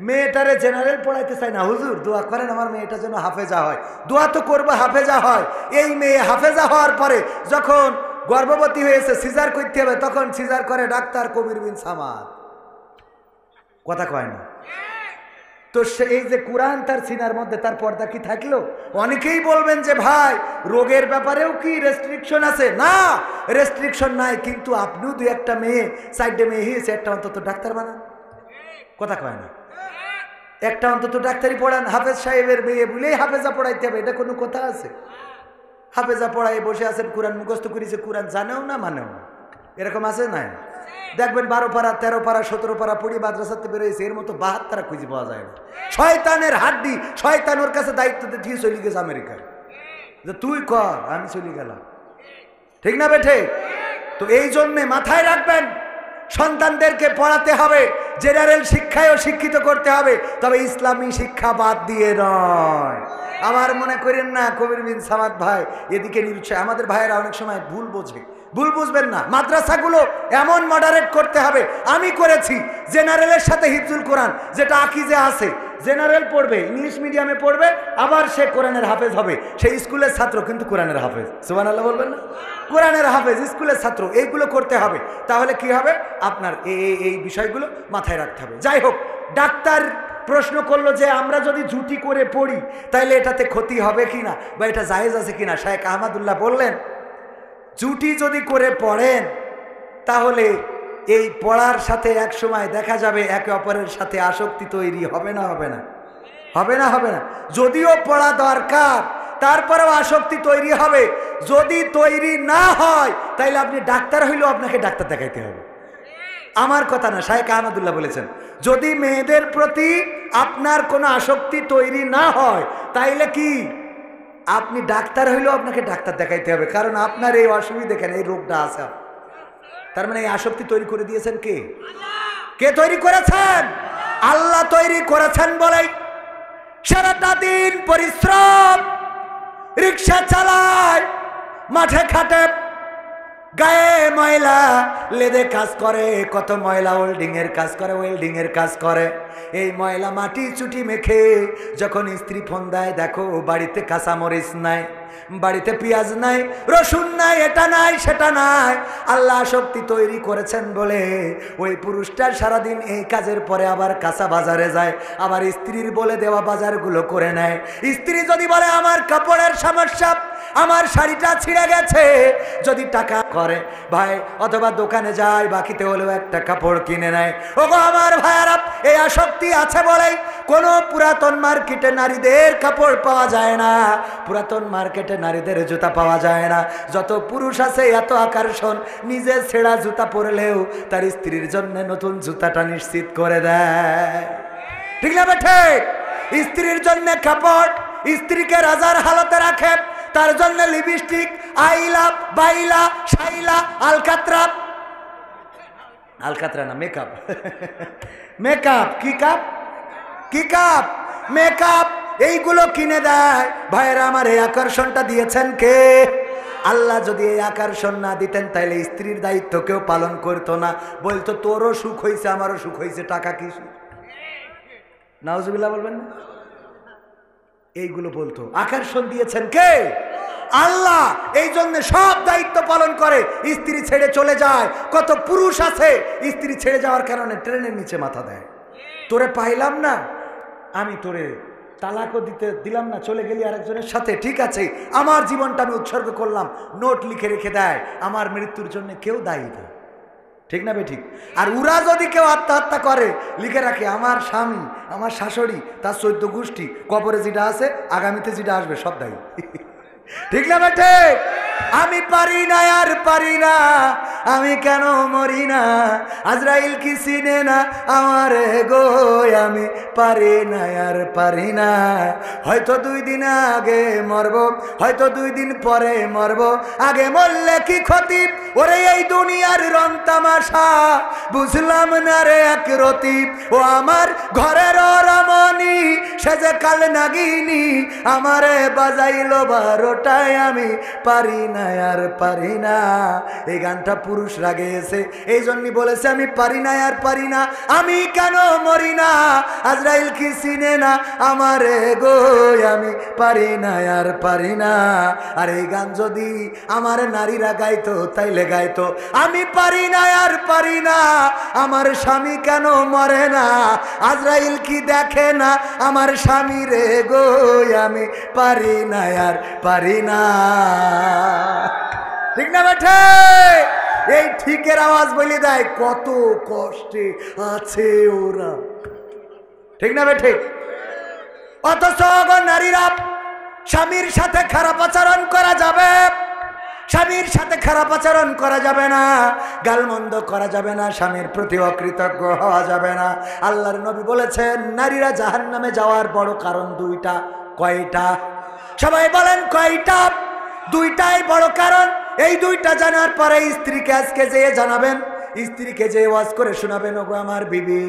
মেয়েটারে জেনারেল পড়াইতে চাই না, হুজুর দোয়া করেন আমার মেয়েটা যেন হাফেজা হয়। দোয়া তো করবো হাফেজা হয়। এই মেয়ে হাফেজা হওয়ার পরে যখন গর্ভবতী হয়েছে, সিজার করতে হবে, তখন সিজার করে ডাক্তার কবির বিন সামাদ। কথা কয় না? তো এই যে কোরআন তার সিনার মধ্যে, তার পর্দা কি থাকলো? অনেকেই বলবেন যে ভাই রোগের ব্যাপারেও কি রেস্ট্রিকশন আছে? না, রেস্ট্রিকশন নাই, কিন্তু আপনিও দুই একটা মেয়ে, সাইডে মেয়ে হয়েছে, একটা অন্তত ডাক্তার বানান। কথা কয় না? একটা অন্তত ডাক্তারি পড়ান। হাফেজ সাহেবের মেয়ে বলেই হাফেজা পড়াইতে হবে, এটা কোনো কথা আছে? হাফেজা পড়াই বসে আছেন, কোরআন মুখস্থ করেছে, কোরআন জানেও না মানেও না, এরকম আছে নাই? দেখবেন 12 পারা 13 পারা 17 পারা পড়ি মাদ্রাসাতে বেরোয়েছে, এর মতো 72 খুঁজে পাওয়া যায় না। শয়তানের হাড্ডি, শয়তান ওর কাছে দায়িত্ব দিয়ে চলে গেছে আমেরিকায়, যে তুই কর, আমি চলে গেলাম। ঠিক না বেঠে? তো এই জন্যে মাথায় রাখবেন, সন্তানদেরকে পড়াতে হবে, জেনারেল শিক্ষায়ও শিক্ষিত করতে হবে, তবে ইসলামী শিক্ষা বাদ দিয়ে নয়। আমার মনে করেন না কবির বিন সামাদ ভাই এদিকে নিরুৎসাহ, আমাদের ভাইয়েরা অনেক সময় ভুল বোঝে, ভুল বুঝবেন না। মাদ্রাসাগুলো এমন মডারেট করতে হবে, আমি করেছি জেনারেলের সাথে হিফজুল কোরআন, যেটা আকিজে আছে, জেনারেল পড়বে, ইংলিশ মিডিয়ামে পড়বে, আবার সে কোরআনের হাফেজ হবে, সেই স্কুলের ছাত্র কিন্তু কোরআনের হাফেজ। সুবহানাল্লাহ বলবেন না? কোরআনের হাফেজ, স্কুলের ছাত্র, এইগুলো করতে হবে। তাহলে কি হবে? আপনার এই বিষয়গুলো মাথায় রাখতে হবে। যাই হোক, ডাক্তার প্রশ্ন করলো যে আমরা যদি জুটি করে পড়ি তাহলে এটাতে ক্ষতি হবে কিনা, বা এটা জায়েজ আছে কিনা। শায়েখ আহমদুল্লাহ বললেন, জুটি যদি করে পড়েন তাহলে এই পড়ার সাথে এক সময় দেখা যাবে একে অপরের সাথে আসক্তি তৈরি হবে না? হবে না? হবে না? হবে না? যদিও পড়া দরকার, তারপরেও আসক্তি তৈরি হবে। যদি তৈরি না হয় তাইলে আপনি ডাক্তার হইলেও আপনাকে ডাক্তার দেখাইতে হবে। আমার কথা না, শায়েখ আহমদুল্লাহ বলেছেন, যদি মেয়েদের প্রতি আপনার কোনো আসক্তি তৈরি না হয় তাইলে কি আপনি ডাক্তার হইলেও আপনাকে ডাক্তার দেখাইতে হবে, কারণ আপনার এই অসুবিধা, দেখেন এই রোগটা আছে। তার মানে এই আসক্তি তৈরি করে দিয়েছেন কে? কে তৈরি করেছেন? আল্লাহ তৈরি করেছেন বলেই সারাটা দিন পরিশ্রম, রিক্সা চালায়, মাঠে খাটে, গায়ে ময়লা, লেদে কাজ করে, কত ময়লা ওয়েল্ডিং এর কাজ করে, ওয়েল্ডিং এর কাজ করে, এই ময়লা মাটি চুটি মেখে যখন স্ত্রী ফোন দেয়, দেখো বাড়িতে কাঁচামরিচ নাই, বাড়িতে পেঁয়াজ নাই, রসুন নাই, এটা নাই সেটা নাই, আল্লাহ শক্তি তৈরি করেছেন বলে ওই পুরুষটা সারাদিন এই কাজের পরে আবার কাঁচা বাজারে যায়, আবার স্ত্রীর বলে দেওয়া বাজারগুলো করে নেয়। স্ত্রী যদি বলে আমার কাপড়ের সমস্যা, আমার শাড়িটা ছিঁড়ে গেছে, যদি টাকা করে ভাই, অথবা দোকানে যায়, বাকিতে হলেও একটা কাপড় কিনে নেয়। ওগো আমার ভাইয়ারা, এই আসক্তি আছে বলেই কোনো পুরাতন মার্কেটে নারীদের কাপড় পাওয়া যায় না, পুরাতন মার্কেটে নারীদের জুতা পাওয়া যায় না। যত পুরুষ আছে এত আকর্ষণ, নিজে ছেঁড়া জুতা পরলেও তার স্ত্রীর জন্য নতুন জুতাটা নিশ্চিত করে দেয়। ঠিক না বেঠে? স্ত্রীর জন্য কাপড়, স্ত্রীকে রাজার হালতে রাখে, তার জন্য লিপস্টিক, আইলা, বাইলা, শাইলা, আলকাতরা, আলকাতরা না, মেকআপ, মেকআপ, কি কাপ, কি কাপ, মেকআপ, এইগুলো কিনে দেয়। ভাইয়েরা আমার, এই আকর্ষণটা দিয়েছেন কে? আল্লাহ যদি এই আকর্ষণ না দিতেন তাইলে স্ত্রীর দায়িত্ব কেউ পালন করতো না, বলতো তোরও সুখ হয়েছে আমারও সুখ হয়েছে, টাকা কি সুখ? নাউজুবিল্লাহ বলবেন না? এইগুলো বলতো। আকর্ষণ দিয়েছেন কে? আল্লাহ। এই জন্য সব দায়িত্ব পালন করে, স্ত্রী ছেড়ে চলে যায়। কত পুরুষ আছে স্ত্রী ছেড়ে যাওয়ার কারণে ট্রেনের নিচে মাথা দেয়, তোরে পাইলাম না, আমি তোরে তালাকও দিলাম না, চলে গেলি আরেকজনের সাথে, ঠিক আছে আমার জীবনটা আমি উৎসর্গ করলাম, নোট লিখে রেখে দেয়, আমার মৃত্যুর জন্য কেউ দায়ী না। ঠিক না বেঠিক? আর উরা যদি কেউ আত্মহত্যা করে, লিখে রাখে আমার স্বামী, আমার শাশুড়ি, তার 14 গোষ্ঠী, কবরে যেটা আছে আগামীতে যেটা আসবে সব দায়ী। ঠিক না বেঠে? আমি পারি না আর পারি না, আমি কেন মরি না, আজরাইল কি চিনে না আমার গো, আমি পারি না আর পারি না। হয়তো 2 দিন আগে মরব, হয়তো 2 দিন পরে মরব, আগে মরলে কি ক্ষতি, ওরে এই দুনিয়ার রং তামাশা বুঝলাম না রে এক রতি, ও আমার ঘরের রমণী সেজে কাল নাগিনী, আমারে বাজাইলো 12টায়, আমি পারি না আর পারি না। এই গানটা পুরুষরা গেয়েছে, এই জন্যই বলেছে আমি পারি না আর পারি না, আমি কেন মরি না, আজরাইল কি চিনে না আমারে গো, আমি পারি না আর পারি না। আর এই গান যদি আমার নারীরা গাইতো তাইলে গাইতো আমি পারি না আর পারি না, আমার স্বামী কেন মরে না, আজরাইল কি দেখে না আমার স্বামী রে গো, আমি পারি না আর পারি না। ঠিক না বেঠে? এই ঠিকের আওয়াজ বলে দেয় কত কষ্টে আছে ওরা। ঠিক না বেঠে? অথচ নারীরা স্বামীর সাথে খারাপ আচরণ করা যাবে, স্বামীর সাথে খারাপ আচরণ করা যাবে না, গালমন্দ করা যাবে না, স্বামীর প্রতি অকৃতজ্ঞ হওয়া যাবে না। আল্লাহর নবী বলেছেন নারীরা জাহান্নামে যাওয়ার বড় কারণ দুইটা। কয়টা? সবাই বলেন কয়টা? দুইটাই বড় কারণ। এই দুইটা জানার পরে স্ত্রীকে আজকে যেয়ে জানাবেন, স্ত্রীকে যে ওয়াজ করে শোনাবেন, ওগো আমার বিবি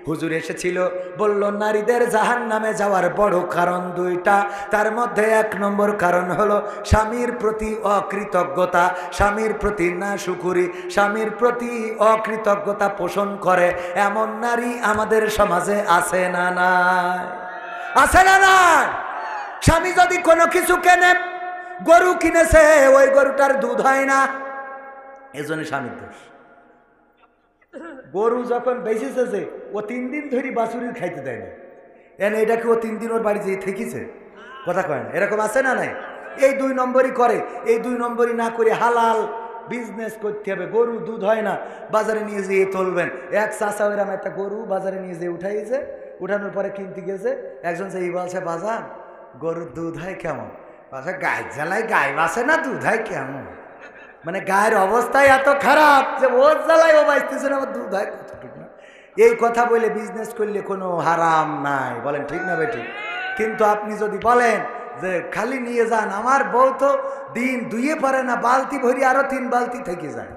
হুজুর এসেছিল বলল নারীদের জাহান্নামে যাওয়ার বড় কারণ দুইটা। তার মধ্যে 1 নম্বর কারণ হলো স্বামীর প্রতি অকৃতজ্ঞতা, স্বামীর প্রতি নাশুকুরি, স্বামীর প্রতি অকৃতজ্ঞতা পোষণ করে এমন নারী আমাদের সমাজে আছে না নাই? আছে না নাই? স্বামী যদি কোনো কিছু কেনে, গরু কিনেছে, ওই গরুটার দুধ হয় না, এজন্য স্বামীর দোষ। গরু যখন বেঁচেছে ও 3 দিন ধরে বাছুরির খাইতে দেয় না, এনে এটাকে ও 3 দিন ওর বাড়ি যেয়ে থেকেছে, কথা কয় না? এরকম আছে না নাই? এই 2 নম্বরই করে। এই 2 নম্বরই না করে হালাল বিজনেস করতে হবে। গরু দুধ হয় না, বাজারে নিয়ে যেয়ে তুলবেন। এক চাষা ওইরাম একটা গরু বাজারে নিয়ে যেয়ে উঠাইছে, উঠানোর পরে কিনতে গেছে, একজন সেই বলছে বাজার গরুর দুধ হয় কেমন? বলছে গায়ে জ্বালায় গায়ে বাসে না, দুধ হয় কেমন? মানে গায়ের অবস্থায় এত খারাপ যে ওর জ্বালায় ও বাঁচতেছে না, দুধ হয় কতটুকু না। এই কথা বলে বিজনেস করলে কোনো হারাম নাই, বলেন ঠিক না বেটি? কিন্তু আপনি যদি বলেন যে খালি নিয়ে যান, আমার বউ তো দিন দুইয়ে পারে না, বালতি ভরি আরো 3 বালতি থেকে যায়,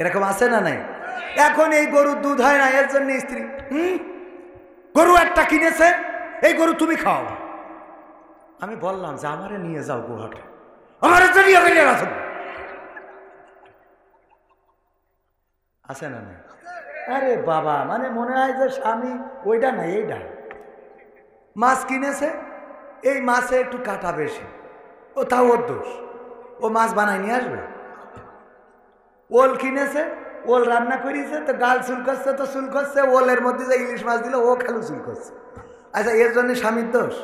এরকম আছে না নাই? এখন এই গরুর দুধ হয় না, এর জন্য স্ত্রী গরু একটা কিনেছে, এই গরু তুমি খাও। আমি বললাম যে আমারে নিয়ে যাও গোহাটে, আমার আছে না নাই? আরে বাবা, মানে মনে হয় যে স্বামী ওইটা নাই এইটা। মাছ কিনেছে, এই মাছে একটু কাটা বেশি, ও তাও ওর দোষ, ও মাছ বানাই নিয়ে আসবে। ওল কিনেছে, ওল রান্না করিয়েছে, তো গাল চুল করছে, তো চুল করছে, ওলের মধ্যে যে ইলিশ মাছ দিল ও খালু চুল করছে। আচ্ছা, এর জন্য স্বামীর দোষ?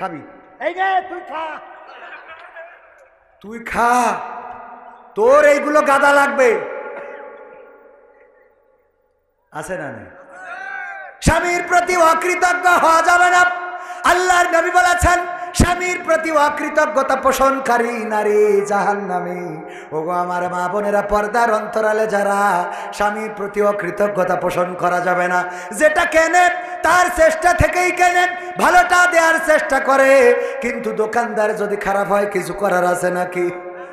খাবি? এই রে তুই খা, তুই খা, তোর এইগুলো গাদা লাগবে, আছে না নাই? স্বামীর প্রতি অকৃতজ্ঞ হওয়া যাবে না। আল্লাহর নবী বলেছেন স্বামীর প্রতি অকৃতজ্ঞতা পোষণকারী নারী জাহান্নামী। ওগো আমার মা বোনেরা, পর্দার অন্তরালে যারা, স্বামীর প্রতি অকৃতজ্ঞতা পোষণ করা যাবে না। যেটা কেনেন তার চেষ্টা থেকেই কেনেন, ভালোটা দেওয়ার চেষ্টা করে, কিন্তু দোকানদার যদি খারাপ হয় কিছু করার আছে নাকি?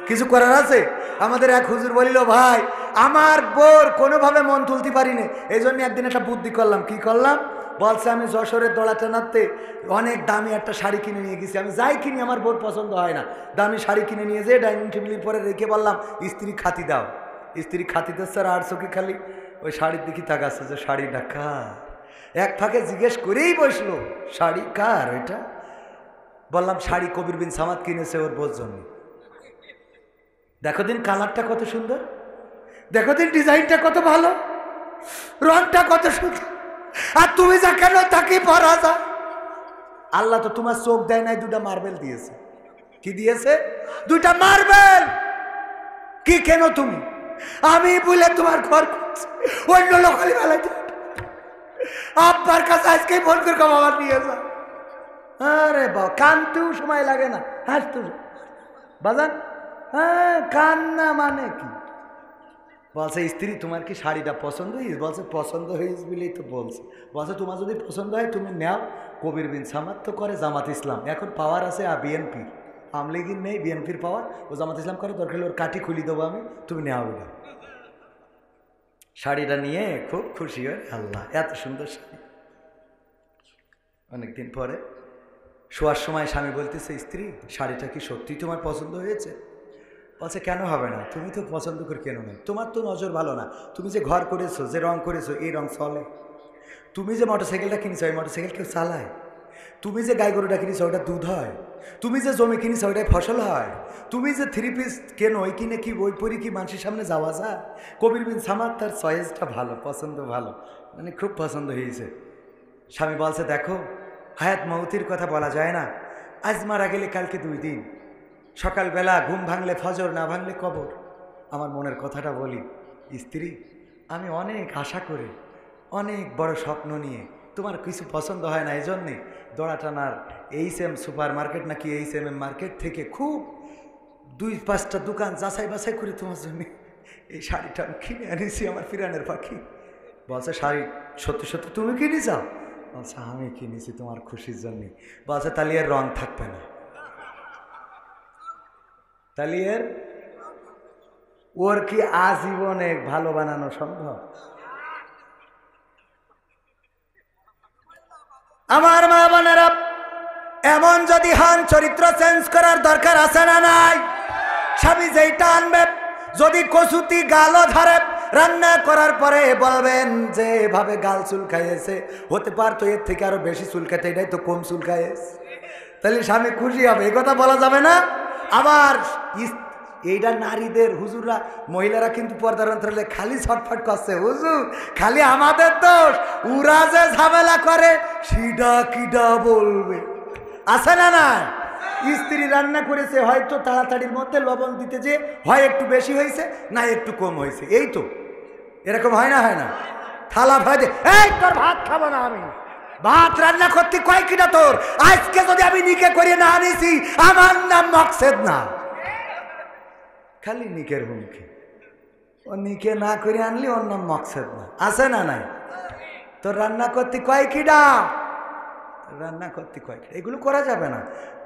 কিছু করার আছে? আমাদের এক হুজুর বলিল, ভাই আমার বোর কোনোভাবে মন তুলতে পারিনি, এই জন্য একদিন একটা বুদ্ধি করলাম। কি করলাম? বলছে আমি যশোরের দোড়াতে নাড়তে অনেক দামি একটা শাড়ি কিনে নিয়ে গেছি, আমি যাই কিনি আমার বোর পছন্দ হয় না, দামি শাড়ি কিনে নিয়ে যেয়ে ডাইনিং টেবিলের পরে রেখে বললাম স্ত্রী খাতি দাও। স্ত্রী খাতিতে স্যার আর চোখে খালি ওই শাড়ির দিকে তাকাচ্ছে যে শাড়িটা কার। এক ফাঁকে জিজ্ঞেস করেই বসলো শাড়ি কার এটা? বললাম শাড়ি কবির বিন সামাদ কিনেছে ওর বোর জন্য। দেখো দিন কালারটা কত সুন্দর, দেখো দিন ডিজাইনটা কত ভালো, রংটা কত সুন্দর, আর তুমি যা কেন তাকে পরা যায়। আল্লাহ তো তোমার চোখ দেয় নাই, 2টা মার্বেল দিয়েছে। কি দিয়েছে? 2টা মার্বেল। কি কেন তুমি? আমি বলে তোমার ঘর অন্য লোকালি বেলায় আব্বার কাছে আজকে ফোন করে বাবা নিয়ে যা। আরে বাবা, কানতেও সময় লাগে না, হাসতে বাজান। হ্যাঁ, কান্না মানে কি? বলছে স্ত্রী তোমার কি শাড়িটা পছন্দ হয়েছে? বলছে পছন্দ হয়েছে বলেই তো বলছে। বলছে তোমার যদি পছন্দ হয় তুমি নেও, কবির বিন সামাদ তো করে জামাত ইসলাম, এখন পাওয়ার আছে বিএনপির, আওয়ামী লীগের নেই, বিএনপির পাওয়ার, ও জামাত ইসলাম করে, দরকার ওর কাটি খুলি দেবো আমি, তুমি নেও ওটা। শাড়িটা নিয়ে খুব খুশি হয়, আল্লাহ এত সুন্দর শাড়ি। অনেকদিন পরে শোয়ার সময় স্বামী বলতেছে, স্ত্রী শাড়িটা কি সত্যি তোমার পছন্দ হয়েছে? বলছে, কেন হবে না, তুমি তো পছন্দ করে কেন না, তোমার তো নজর ভালো না, তুমি যে ঘর করেছো, যে রং করেছো, এই রং চলে। তুমি যে মোটরসাইকেলটা কিনেছো, এই মোটরসাইকেল কেউ চালায়। তুমি যে গাই গরুটা কিনেছো, ওটা দুধ হয়। তুমি যে জমি কিনেছো, ওটাই ফসল হয়। তুমি যে থ্রি পিস কেন, ওই কিনে কি বই পড়ি কি মানুষের সামনে যাওয়া যায়? কবির বিন সামাদ তার চয়েসটা ভালো, পছন্দ ভালো, মানে খুব পছন্দ হয়েছে। স্বামী বলছে, দেখো হায়াত মৌতির কথা বলা যায় না, আজ মারা গেলে কালকে 2 দিন, সকালবেলা ঘুম ভাঙলে ফজর, না ভাঙলে কবর। আমার মনের কথাটা বলি, স্ত্রী আমি অনেক আশা করে, অনেক বড় স্বপ্ন নিয়ে, তোমার কিছু পছন্দ হয় না, এই জন্যে দড়াটানার HM সুপার মার্কেট নাকি HMM মার্কেট থেকে খুব 2-5টা দোকান যাচাই বাছাই করে তোমার জন্য এই শাড়িটা আমি কিনে আনিছি, আমার ফিরানের পাখি। বলছে, শাড়ি সত্যি সত্যি তুমি কিনে যাও? বলছে, আমি কিনেছি তোমার খুশির জন্যে। বলছে, তাহলে এর রং থাকবে না, তাহলে এর ওর কি আজীবনে ভালো বানানো সম্ভব? আমার মা বোনেরা, এমন যদি হন, চরিত্র চেঞ্জ করার দরকার আছে না নাই? স্বামী যেইটা আনবে, যদি কসুতি গালও ধরে, রান্না করার পরে বলবেন যে এভাবে গাল চুল খাইয়েছে, হতে পারতো এর থেকে আরো বেশি চুল খাইতে, এটাই তো কম চুল খাইয়েছে, তাহলে স্বামী খুশি হবে। এই কথা বলা যাবে না। আবার এইটা নারীদের, হুজুররা, মহিলারা কিন্তু পর্দার অন্তরালে খালি ছটফট করছে, হুজুর খালি আমাদের দোষ, উরা যে ঝামেলা করে সিডা কিডা বলবে, আছে না না? স্ত্রী রান্না করেছে, হয়তো তাড়াতাড়ির মধ্যে লবণ দিতে যে হয় একটু বেশি হয়েছে, না একটু কম হয়েছে, এই তো এরকম হয় না? হয় না? থালা ভয় দে, এই তোর ভাত খাবো না আমি, ভাত রান্না করতে কয় কিনা তোর, আজকে যদি আমি নিকে করে না আনিছি, আমার নাম মকসেদ না। খালি নিকের হুমকি, ও নিকে না করে আনলি ওর নাম মকসেদ না, আছে না নাই? তোর রান্না করতে কয় কিনা, রান্না করতে কয় কিনা, এগুলো করা যাবে না।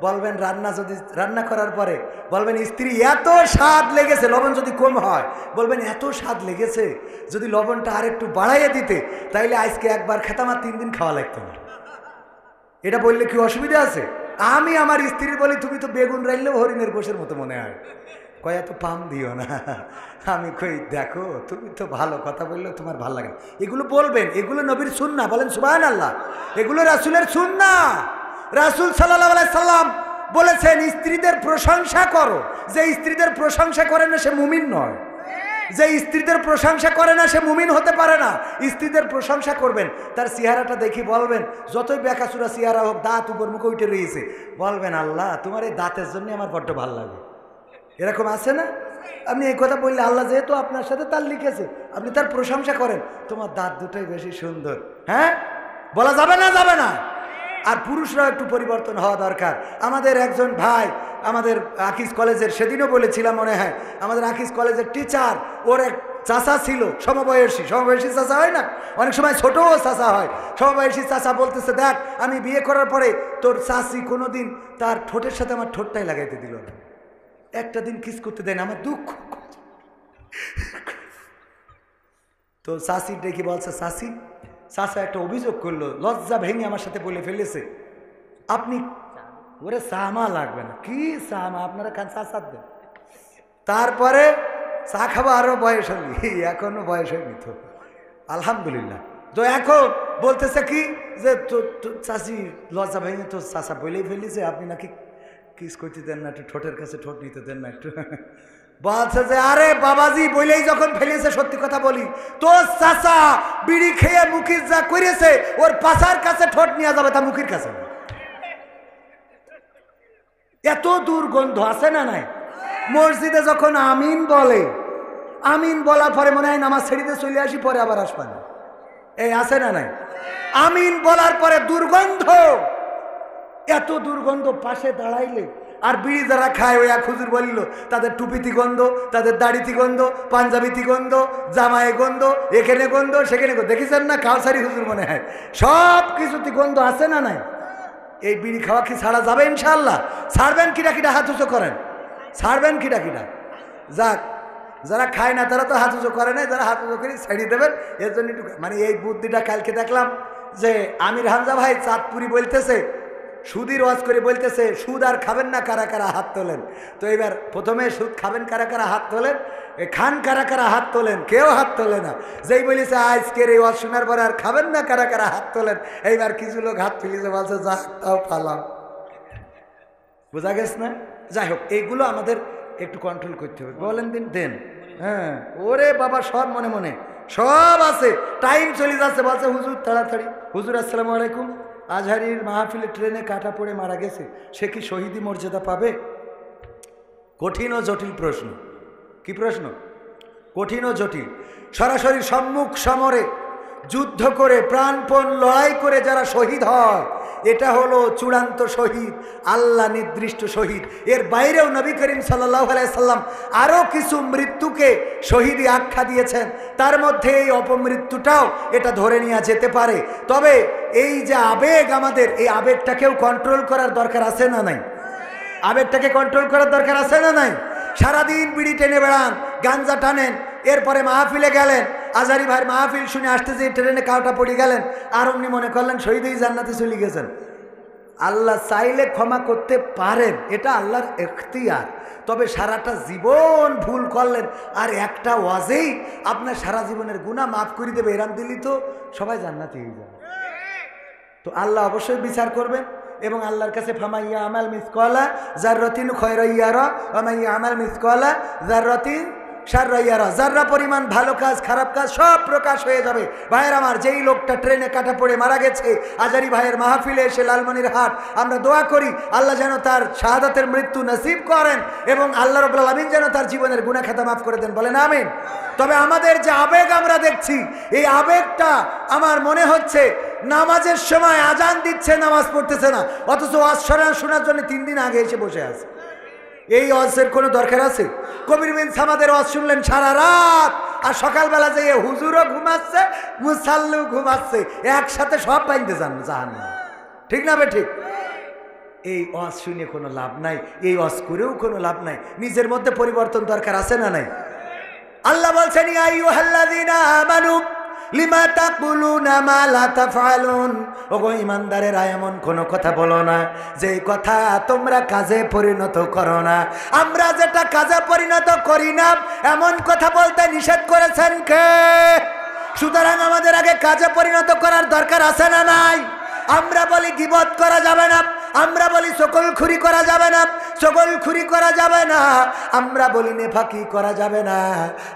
বলবেন রান্না, যদি রান্না করার পরে বলবেন স্ত্রী এত স্বাদ লেগেছে, লবণ যদি কম হয় বলবেন এত স্বাদ লেগেছে, যদি লবণটা আর একটু বাড়াইয়ে দিতে, তাইলে আজকে একবার খেতাম আর 3 দিন খাওয়া লাগতো না। এটা বললে কি অসুবিধা আছে? আমি আমার স্ত্রীর বলি, তুমি তো বেগুন রাইলেও হরিণের গোশের মতো মনে হয়, কয় এত পাম দিও না। আমি কই, দেখো তুমি তো ভালো কথা বললেও তোমার ভালো লাগে না। এগুলো বলবেন, এগুলো নবীর সুন্নাহ, বলেন সুবহানাল্লাহ। এগুলো রাসূলের সুন্নাহ। রাসূল সাল্লাল্লাহু আলাইহি সাল্লাম বলেছেন, স্ত্রীদের প্রশংসা করো। যে স্ত্রীদের প্রশংসা করে না সে মুমিন নয়, যে স্ত্রীদের প্রশংসা করে না সে মুমিন হতে পারে না। স্ত্রীদের প্রশংসা করবেন, তার চেহারাটা দেখি বলবেন, যতই বেকাচুরা চেহারা হোক, দাঁত উপর মুখে উঠে রয়েছে, বলবেন আল্লাহ তোমার এই দাঁতের জন্য আমার বড্ড ভালো লাগে। এরকম আছে না? আপনি এই কথা বললে, আল্লাহ যেহেতু আপনার সাথে তার লিখেছে, আপনি তার প্রশংসা করেন, তোমার দাঁত দুটোই বেশি সুন্দর। হ্যাঁ, বলা যাবে না? যাবে না। আর পুরুষরাও একটু পরিবর্তন হওয়া দরকার। আমাদের একজন ভাই, আমাদের আকিজ কলেজের, সেদিনও বলেছিলাম মনে হয়, আমাদের আকিজ কলেজের টিচার, ওর এক চাচা ছিল, সমবয়সী চাচা হয় না, অনেক সময় ছোটও চাচা হয়। সমবয়সী চাচা বলতেছে, দেখ আমি বিয়ে করার পরে তোর চাচি কোনোদিন তার ঠোঁটের সাথে আমার ঠোঁটটাই লাগাইতে দিল না, একটা দিন কিস করতে দেয় না, আমার দুঃখ। তো চাষি ডেকে বলছে, চাষা একটা অভিযোগ করলো, লজ্জা ভেঙে আমার সাথে বলে ফেলেছে, আপনি, ওরে চামা লাগবে না, কি চামা আপনারা খান, চা সাত দেন, তারপরে চা খাবো, আরো বয়স হয়নি, এখনো বয়স হয়নি তো আলহামদুলিল্লাহ। তো এখন বলতেছে কি যে চাষি লজ্জা ভেঙে তো চাষা বলেই ফেলেছে, আপনি নাকি কিস করতে দেন না, একটু ঠোঁটের কাছে ঠোঁট নিতে দেন না একটু। বলছে যে আরে বাবাজি বলেই যখন ফেলেছে, সত্যি কথা বলি, তোর চাচা বিড়ি খেয়ে মুখির যা করেছে, ওর পাশার কাছে ঠোঁট নিয়ে যাবে, তা মুখির কাছে। এত দুর্গন্ধ আছে না নাই? মসজিদে যখন আমিন বলে, আমিন বলার পরে মনে হয় নামাজ ছেড়িতে চলে আসি, পরে আবার আসবা না, এই আছে না নাই? আমিন বলার পরে দুর্গন্ধ, এত দুর্গন্ধ, পাশে দাঁড়াইলে। আর বিড়ি যারা খায়, ওই এক হুজুর বলিল, তাদের টুপিতে গন্ধ, তাদের দাড়িতে গন্ধ, পাঞ্জাবিতে গন্ধ, জামায় গন্ধ, এখানে গন্ধ, সেখানে গন্ধ, দেখেছেন না? কাউসারি হুজুর মনে হয়, সব কিছুতে গন্ধ আছে না নাই? এই বিড়ি খাওয়া কি ছাড়া যাবে? ইনশাআল্লাহ ছাড়বেন। কিটা কিটা হাত উঁচু করেন, ছাড়বেন কিটা কিটা? যাক, যারা খায় না তারা তো হাত উঁচু করে নাই, যারা হাত উঁচু করে ছাড়িয়ে দেবেন। এর জন্য একটু মানে এই বুদ্ধিটা কালকে দেখলাম যে আমির হামজা ভাই চাঁদপুরি বলতেছে, সুদের ওয়াজ করে বলতেছে সুদ আর খাবেন না, কারা কারা হাত তোলেন। তো এবার প্রথমে সুদ খাবেন কারা কারা হাত তোলেন, খান কারা কারা হাত তোলেন, কেউ হাত তোলে না। যেই বলেছে আজকের এই ওয়াজ শোনার পরে আর খাবেন না কারা কারা হাত তোলেন, এইবার কিছু লোক হাত তুলেছে, বলছে যা তাও পালাম। বোঝা গেছে না? যাই হোক, এইগুলো আমাদের একটু কন্ট্রোল করতে হবে। বলেন দিন দেন, হ্যাঁ ওরে বাবা সব মনে মনে সব আছে, টাইম চলে যাচ্ছে। বলছে হুজুর তাড়াতাড়ি, হুজুর আসসালামু আলাইকুম, আজহারির মাহফিলে ট্রেনে কাটা পড়ে মারা গেছে, সে কি শহীদি মর্যাদা পাবে? কঠিন ও জটিল প্রশ্ন। কি প্রশ্ন? কঠিন ও জটিল। সরাসরি সম্মুখ সমরে যুদ্ধ করে প্রাণপণ লড়াই করে যারা শহীদ হয়, এটা হলো চূড়ান্ত শহীদ, আল্লাহ নির্দিষ্ট শহীদ। এর বাইরেও নবী করিম সাল্লাল্লাহু আলাইহি সাল্লাম আরও কিছু মৃত্যুকে শহীদি আখ্যা দিয়েছেন, তার মধ্যে এই অপমৃত্যুটাও এটা ধরে নেওয়া যেতে পারে। তবে এই যে আবেগ আমাদের, এই আবেগটাকেও কন্ট্রোল করার দরকার আছে না নাই? আবেগটাকে কন্ট্রোল করার দরকার আছে না নাই? সারাদিন বিড়ি টেনে বেড়ান, গাঞ্জা টানেন, এরপরে মাহফিলে গেলেন, আজহারি ভাইয়ের মাহফিল শুনে আসতে যে ট্রেনে কাউটা পড়ে গেলেন, আর অমনি মনে করলেন শহীদই জান্নাতে চলে গেছেন। আল্লাহ চাইলে ক্ষমা করতে পারেন, এটা আল্লাহর এখতিয়ার। তবে সারাটা জীবন ভুল করলেন আর একটা ওয়াজেই আপনার সারা জীবনের গুনাহ মাফ করে দেবে, এরাম দিলি তো সবাই জান্নাতে হয়ে যাবে। তো আল্লাহ অবশ্যই বিচার করবেন এবং আল্লাহর কাছে ফামাইয়া আমাল মিসকালা যাররাতিন খায়রান ইয়ারা ওয়া মাইয়া আমাল মিসকালা যাররাতিন শাররান ইয়ারা। যাররা পরিমাণ ভালো কাজ খারাপ কাজ সব প্রকাশ হয়ে যাবে। ভাইয়ের আমার, যেই লোকটা ট্রেনে কাটা পড়ে মারা গেছে আজহারি ভাইয়ের মাহফিলে এসে লালমনিরহাট, আমরা দোয়া করি আল্লাহ যেন তার শাহাদাতের মৃত্যু নসিব করেন এবং আল্লাহ রাব্বুল আলামিন যেন তার জীবনের গুনাহ খাতা মাফ করে দেন। বলেন আমিন। তবে আমাদের যে আবেগ আমরা দেখছি, এই আবেগটা আমার মনে হচ্ছে নামাজের সময় আজান দিচ্ছে, নামাজ পড়তেছে না, অথচ ওয়াজ শোনার জন্য 3 দিন আগে এসে বসে আছে। এই ওয়াজের কোনো দরকার আছে? কবির বিন সামাদের ওয়াজ শুনলেন সারা রাত, আর সকালবেলা যেয়ে হুজুরও ঘুমাচ্ছে, মুসাল্লু ঘুমাচ্ছে, একসাথে সব বাইন্দে যান জাহান্নামে। ঠিক না বে ঠিক? এই ওয়াজ শুনে কোনো লাভ নাই, এই ওয়াজ করেও কোনো লাভ নাই। নিজের মধ্যে পরিবর্তন দরকার আছে না নাই? আল্লাহ বলছেন ইয়া আইয়ুহাল্লাযীনা আমানু লিমা তাকুলুনা মা লা তাফআলুন। ওগো ঈমানদারেরা, এমন কোনো কথা বলো না যেই কথা তোমরা কাজে পরিণত করো না। আমরা যেটা কাজে পরিণত করি না এমন কথা বলতে নিষেধ করেছেন কে? সুতরাং আমাদের আগে কাজে পরিণত করার দরকার আছে না নাই? আমরা বলি গীবত করা যাবে না, আমরা বলি সকলখুরি করা যাবে না, সকলখুরি করা যাবে না, আমরা বলি নেফাকি করা যাবে না,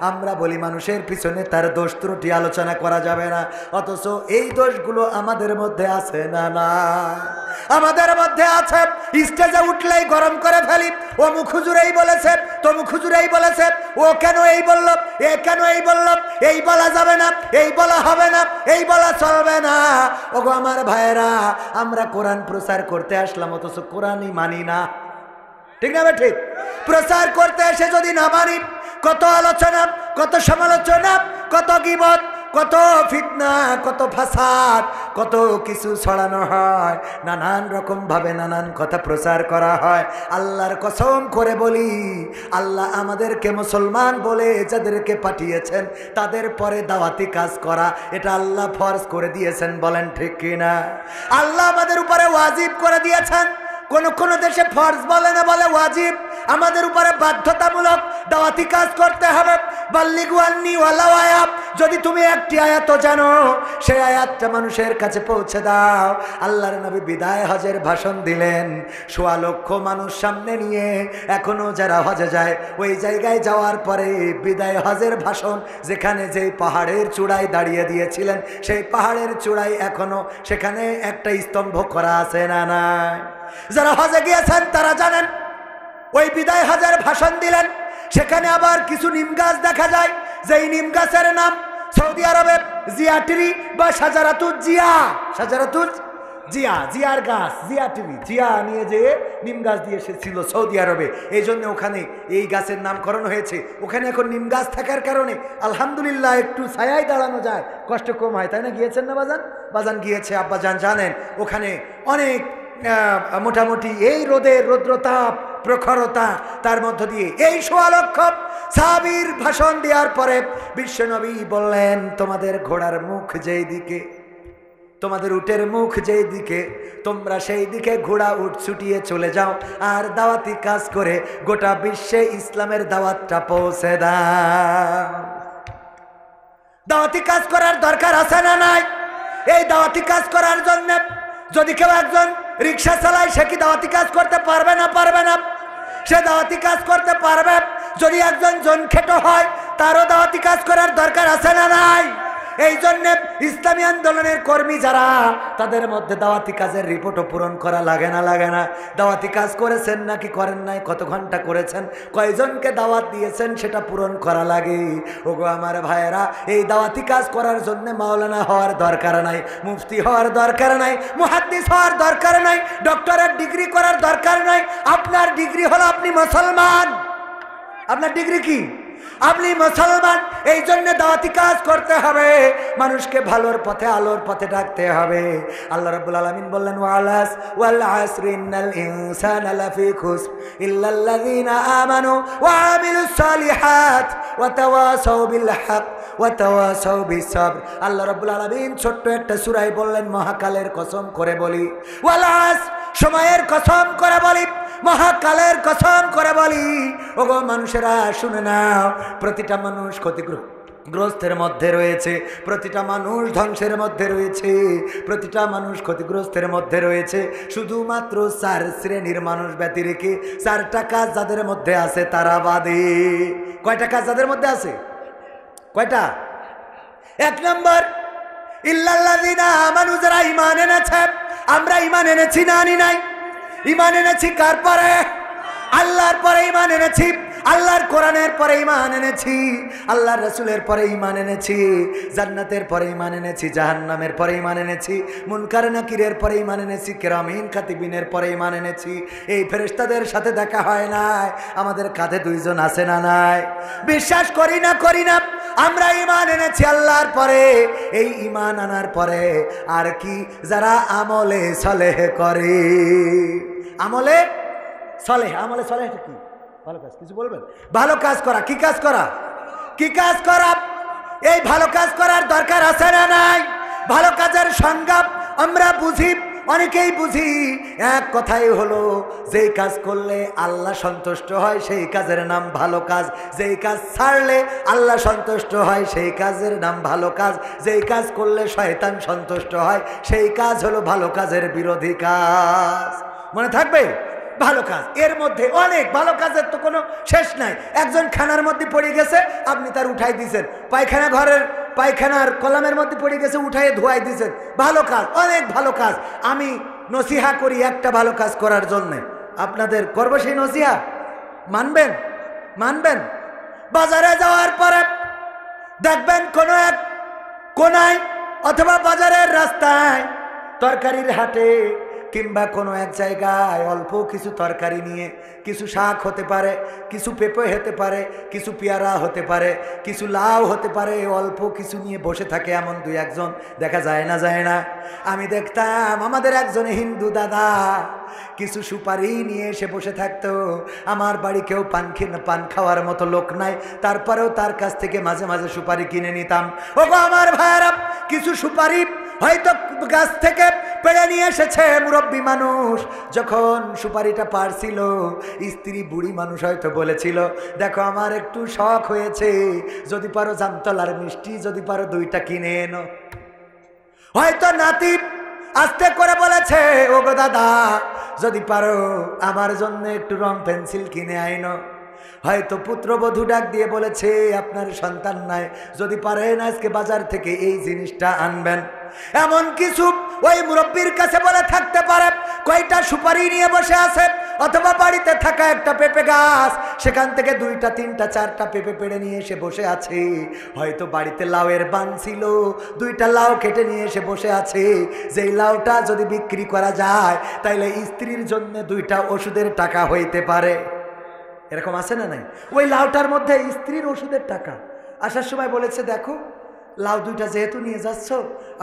আমরা বলি মানুষের পিছনে তার দোষ ত্রুটি আলোচনা করা যাবে না। অথচ এই দোষগুলো আমাদের মধ্যে আছে না? না, আমাদের মধ্যে আছে। স্টেজে উঠলেই গরম করে ফেলি, ও মুখ হুজুর এই বলেছে, তো মুখ হুজুর এই বলেছে, ও কেন এই বলল, এ কেন এই বলল, এই বলা যাবে না, এই বলা হবে না, এই বলা চলবে না। ওগো আমার ভাইয়েরা, আমরা কোরআন প্রচার করতে আসলাম, অথচ কোরআনই মানি না। ঠিক না? ঠিক। প্রচার করতে এসে যদি না মানি, কত আলোচনা, কত সমালোচনা, কত গীবত, কত ফিতনা, কত ফাসাদ, কত কিছু ছড়ানো হয়, নানান রকম ভাবে নানান কথা প্রচার করা হয়। আল্লাহর কসম করে বলি, আল্লাহ আমাদেরকে মুসলমান বলে যাদেরকে পাঠিয়েছেন তাদের পরে দাওয়াতি কাজ করা এটা আল্লাহ ফরজ করে দিয়েছেন। বলেন ঠিক কিনা? আল্লাহ আমাদের উপরে ওয়াজিব করে দিয়েছেন। কোন দেশে ফরজ বলে না, বলে ওয়াজিব। আমাদের উপরে বাধ্যতামূলক দাওয়াতি কাজ করতে হবে। বাল্লিগু আন্নী ওয়ালাউ আয়াত, যদি তুমি একটি আয়াত জানো সেই আয়াতটা মানুষের কাছে পৌঁছে দাও। আল্লাহর নবী বিদায় হজের ভাষণ দিলেন ১৬ লক্ষ মানুষ সামনে নিয়ে। এখনো যারা হজে যায় ওই জায়গায় যাওয়ার পরে বিদায় হজের ভাষণ, যেখানে যেই পাহাড়ের চূড়ায় দাঁড়িয়ে দিয়েছিলেন সেই পাহাড়ের চূড়ায় এখনো সেখানে একটা স্তম্ভ করা আছে না নাই? যারা হজে গিয়েছেন তারা জানেন, ওই বিদায় হজের ভাষণ দিলেন, সেখানে আবার কিছু নিম গাছ দেখা যায়, যেই নিম গাছের নাম সৌদি আরবে জিয়া ট্রি বা শাজারাতুজ জিয়া। শাজারাতুজ জিয়া, জিয়ার গাছ, জিয়া ট্রি, জিয়া নিয়ে যেয়ে নিম গাছ দিয়ে এসেছিল সৌদি আরবে, এই জন্য ওখানে এই গাছের নামকরণ হয়েছে। ওখানে এখন নিম গাছ থাকার কারণে আলহামদুলিল্লাহ একটু ছায়ায় দাঁড়ানো যায়, কষ্ট কম হয়। তাই না? গিয়েছেন না বাজান? বাজান গিয়েছে, আব্বাজান জানেন। ওখানে অনেক মোটামুটি এই রোদের রৌদ্রতাপ প্রখরতা, তার মধ্য দিয়ে এই ১৬ লক্ষ সাহাবীর ভাষণ দেওয়ার পরে বিশ্বনবী বললেন, তোমাদের ঘোড়ার মুখ যেই দিকে তোমাদের উটের মুখ যেই দিকে তোমরা সেই দিকে ঘোড়া উট ছুটিয়ে চলে যাও আর দাওয়াতি কাজ করে গোটা বিশ্বে ইসলামের দাওয়াতটা পৌঁছে দাও। দাওয়াতি কাজ করার দরকার আছে না নাই? এই দাওয়াতি কাজ করার জন্য যদি কেউ একজন রিক্সা চালায় সে কি দাওয়াতি কাজ করতে পারবে না? পারবে না। সে দাওয়াতি কাজ করতে পারবে। যদি একজন জনখেটো হয় তারও দাওয়াতি কাজ করার দরকার আছে না নাই? এই জন্য ইসলামী আন্দোলনের কর্মী যারা তাদের মধ্যে দাওয়াতি কাজের রিপোর্টও পূরণ করা লাগে না? লাগে না? দাওয়াতি কাজ করেছেন নাকি করেন নাই, কত ঘন্টা করেছেন, কয়জনকে দাওয়াত দিয়েছেন সেটা পূরণ করা লাগে। ওগো আমার ভাইয়েরা, এই দাওয়াতি কাজ করার জন্য মাওলানা হওয়ার দরকার নাই, মুফতি হওয়ার দরকার নাই, মুহাদ্দিস হওয়ার দরকার নাই, ডক্টরেট ডিগ্রি করার দরকার নাই। আপনার ডিগ্রি হলো আপনি মুসলমান। আপনার ডিগ্রি কি? আপনি মুসলমান। এই জন্য দাওয়াতি কাজ করতে হবে, মানুষকে ভালোর পথে আলোর পথে ডাকতে হবে। আল্লাহ রাব্বুল আলামিন বললেন ওয়াল আসরি ইন্নাল ইনসানা লাফি খুসর ইল্লাল্লাযিনা আমানু ওয়া আমিলুস সালিহাত ওয়া তাওয়াসাউ বিল হক ওয়া তাওয়াসাউ বিস সাবর। আল্লাহ রাব্বুল আলামিন ছোট্ট একটা সূরায় বললেন, মহাকালের কসম করে বলি, ওয়াল আসর, সময়ের কসম করে বলি, মহাকালের কসম করে বলি, ওগো মানুষেরা শুনে নাও, প্রতিটা মানুষ ক্ষতিগ্রস্তের মধ্যে রয়েছে, প্রতিটা মানুষ ধ্বংসের মধ্যে রয়েছে, প্রতিটা মানুষ ক্ষতিগ্রস্তের মধ্যে রয়েছে। শুধুমাত্র 4 শ্রেণীর মানুষ ব্যতি রেখে 4টা কাজ যাদের মধ্যে আছে তারা বাদে। কয়টা কাজ যাদের মধ্যে আছে? কয়টা? 1 নম্বর, ইল্লাল্লাযিনা আমানু, যারা ঈমান এনেছে। আমরা ঈমান এনেছি না আনি নাই? ঈমান এনেছি কার পরে? আল্লাহর পরে ঈমান এনেছি, আল্লাহর কোরআনের পরে ঈমান এনেছি, আল্লাহর রাসূলের পরে ঈমান এনেছি, জান্নাতের পরে ঈমান এনেছি, জাহান্নামের পরে ঈমান এনেছি, মুনকার নাকিরের পরে ঈমান এনেছি, কিরামিন কাতিবিনের পরে ঈমান এনেছি। এই ফেরেশতাদের সাথে দেখা হয় নাই, আমাদের কাঁধে 2 জন আছে না নাই? বিশ্বাস করি না আমরা ঈমান এনেছি আল্লাহর পরে। এই ঈমান আনার পরে আর কি? যারা আমলে সলেহ করে। আমলে সলেহ, আমলে সলেহ কি? ভালো কাজ। কিছু বলবেন? ভালো কাজ করা। কি কাজ করা? কি কাজ করা? এই ভালো কাজ করার দরকার আছে না নাই? ভালো কাজের সংজ্ঞা আমরা বুঝি, অনেকেই বুঝি। এক কথাই হলো, যেই কাজ করলে আল্লাহ সন্তুষ্ট হয় সেই কাজের নাম ভালো কাজ, যেই কাজ ছাড়লে আল্লাহ সন্তুষ্ট হয় সেই কাজের নাম ভালো কাজ, যেই কাজ করলে শয়তান সন্তুষ্ট হয় সেই কাজ হলো ভালো কাজের বিরোধী কাজ। মনে থাকবে? ভালো কাজ, এর মধ্যে অনেক ভালো কাজের তো কোনো শেষ নাই। একজন খানার মধ্যে পড়ে গেছে, আপনি তার উঠাই দিয়েছেন। পায়খানার কলামের মধ্যে পড়ে গেছে, উঠাই ধোয়াই দিয়েছেন। ভালো কাজ, অনেক ভালো কাজ। আমি নসিহা করি একটা ভালো কাজ করার জন্য, আপনাদের করব সেই নসিহা। মানবেন? বাজারে যাওয়ার পরে দেখবেন কোনো এক কোনায় অথবা বাজারের রাস্তায়, তরকারির হাটে কিংবা কোনো এক জায়গায় অল্প কিছু তরকারি নিয়ে, কিছু শাক হতে পারে, কিছু পেঁপে হতে পারে, কিছু পেয়ারা হতে পারে, কিছু লাউ হতে পারে, অল্প কিছু নিয়ে বসে থাকে এমন 2-1 জন দেখা যায় না? আমি দেখতাম আমাদের একজন হিন্দু দাদা কিছু সুপারি নিয়ে এসে বসে থাকতো। আমার বাড়ি কেউ পান খাওয়ার মতো লোক নাই, তারপরেও তার কাছ থেকে মাঝে মাঝে সুপারি কিনে নিতাম। ওগো আমার ভাইরা, কিছু সুপারি হয়তো গাছ থেকে পেড়ে নিয়ে এসেছে মুরব্বী মানুষ। যখন সুপারিটা পারছিল, স্ত্রী বুড়ি মানুষ হয়তো বলেছিল, দেখো আমার একটু শখ হয়েছে, যদি পারো জামতলার মিষ্টি, যদি পারো 2টা কিনে এনো। হয়তো নাতি আস্তে করে বলেছে, ওগো দাদা যদি পারো আমার জন্য একটু রং পেন্সিল কিনে আইনো। হয়তো পুত্রবধূ ডাক দিয়ে বলেছে, আপনার সন্তান নাই, যদি পারেন আজকে বাজার থেকে এই জিনিসটা আনবেন। এমন কিছু ওই মুরব্বীর কাছে বলে থাকতে পারে। কয়টা সুপারি নিয়ে বসে আছে, অথবা বাড়িতে থাকা একটা পেঁপে গাছ, সেখান থেকে 2টা 3টা 4টা পেঁপে পেড়ে নিয়ে এসে বসে আছে। হয়তো বাড়িতে লাউয়ের বান ছিল, 2টা লাউ কেটে নিয়ে এসে বসে আছে। যেই লাউটা যদি বিক্রি করা যায় তাইলে স্ত্রীর জন্য 2টা ওষুধের টাকা হইতে পারে। এরকম আছে না নাই? ওই লাউটার মধ্যে স্ত্রীর ওষুধের টাকা। আসার সময় বলেছে, দেখো লাউ দুইটা যেহেতু নিয়ে যাচ্ছ,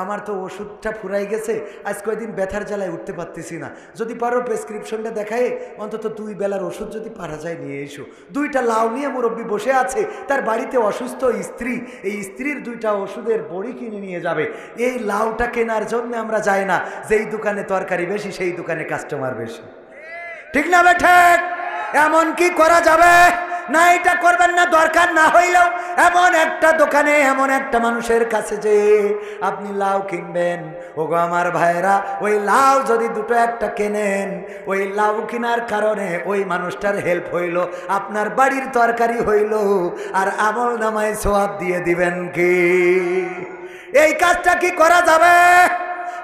আমার তো ওষুধটা ফুরাই গেছে, আজ কয়েকদিন ব্যথার জ্বালায় উঠতে পারতেছি না, যদি পারো প্রেসক্রিপশনটা দেখায় অন্তত 2 বেলার ওষুধ যদি পারা যায় নিয়ে এসো। 2টা লাউ নিয়ে মুরব্বী বসে আছে, তার বাড়িতে অসুস্থ স্ত্রী, এই স্ত্রীর 2টা ওষুধের বড়ি কিনে নিয়ে যাবে। এই লাউটা কেনার জন্য আমরা যাই না, যেই দোকানে তরকারি বেশি সেই দোকানে কাস্টমার বেশি, ঠিক না বেঠে? এমন কি করা যাবে না? এটা করবেন না, দরকার না হইলেও এমন একটা দোকানে এমন একটা মানুষের কাছে যে আপনি লাউ কিনবেন, ওগো আমার ভাইরা, ওই লাউ যদি 2টো একটা কেনেন, ওই লাউ কেনার কারণে ওই মানুষটার হেল্প হইল, আপনার বাড়ির তরকারি হইল, আর আমল নামায় সওয়াব দিয়ে দিবেন কি? এই কাজটা কি করা যাবে?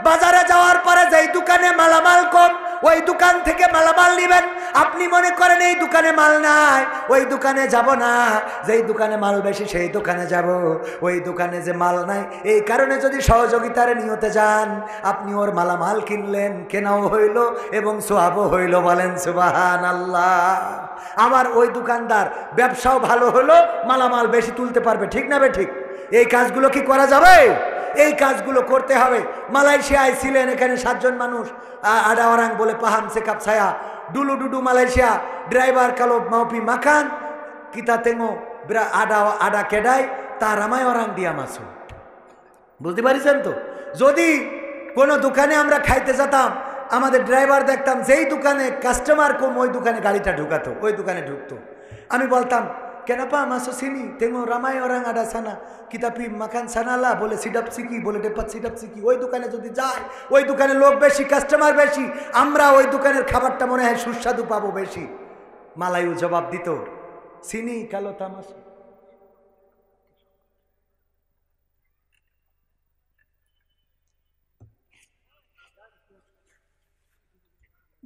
বাজারে যাওয়ার পরে যেই দোকানে মালামাল কম ওই দোকান থেকে মালামাল নেবেন। আপনি মনে করেন এই দোকানে মাল নাই, ওই দোকানে যাব না, যেই দোকানে মাল বেশি সেই দোকানে যাব। ওই দোকানে যে মাল নাই, এই কারণে যদি সহযোগিতার নিয়তে যান, আপনি ওর মালামাল কিনলেন, কেনাও হইল এবং সোয়াবও হইল। বলেন সুবহানাল্লাহ। আবার ওই দোকানদার ব্যবসাও ভালো হলো, মালামাল বেশি তুলতে পারবে, ঠিক না বে ঠিক? এই কাজগুলো কি করা যাবে? এই কাজগুলো করতে হবে। মালয়েশিয়ায় ছিলেন, এখানে 7 জন মানুষ, আডা ওরাং বলে পাহাম সেকাপ ছায়া ডুলু ডুডু মালয়েশিয়া, ড্রাইভার কালো মাউপি মাখান কিতা তেঙ্গো আডা আডা কেডাই তার আমায় ওরাং দিয়া মাসু। বুঝতে পারিছেন তো? যদি কোনো দোকানে আমরা খাইতে যেতাম, আমাদের ড্রাইভার দেখতাম যেই দোকানে কাস্টমার কম ওই দোকানে গাড়িটা ঢুকাতো, ওই দোকানে ঢুকতো। আমি বলতাম কেনাপা মাসো চিনি তেমো রামাই ওরাং আডা সানা কিতাপি মাখান সানালা, বলে সিডাপ সিকি, বলে ডেপাত সিডাপ সিকি। ওই দোকানে যদি যায়, ওই দোকানে লোক বেশি, কাস্টমার বেশি, আমরা ওই দোকানের খাবারটা মনে হয় সুস্বাদু পাবো বেশি। মালায়ু জবাব দিত চিনি কালো তামাস।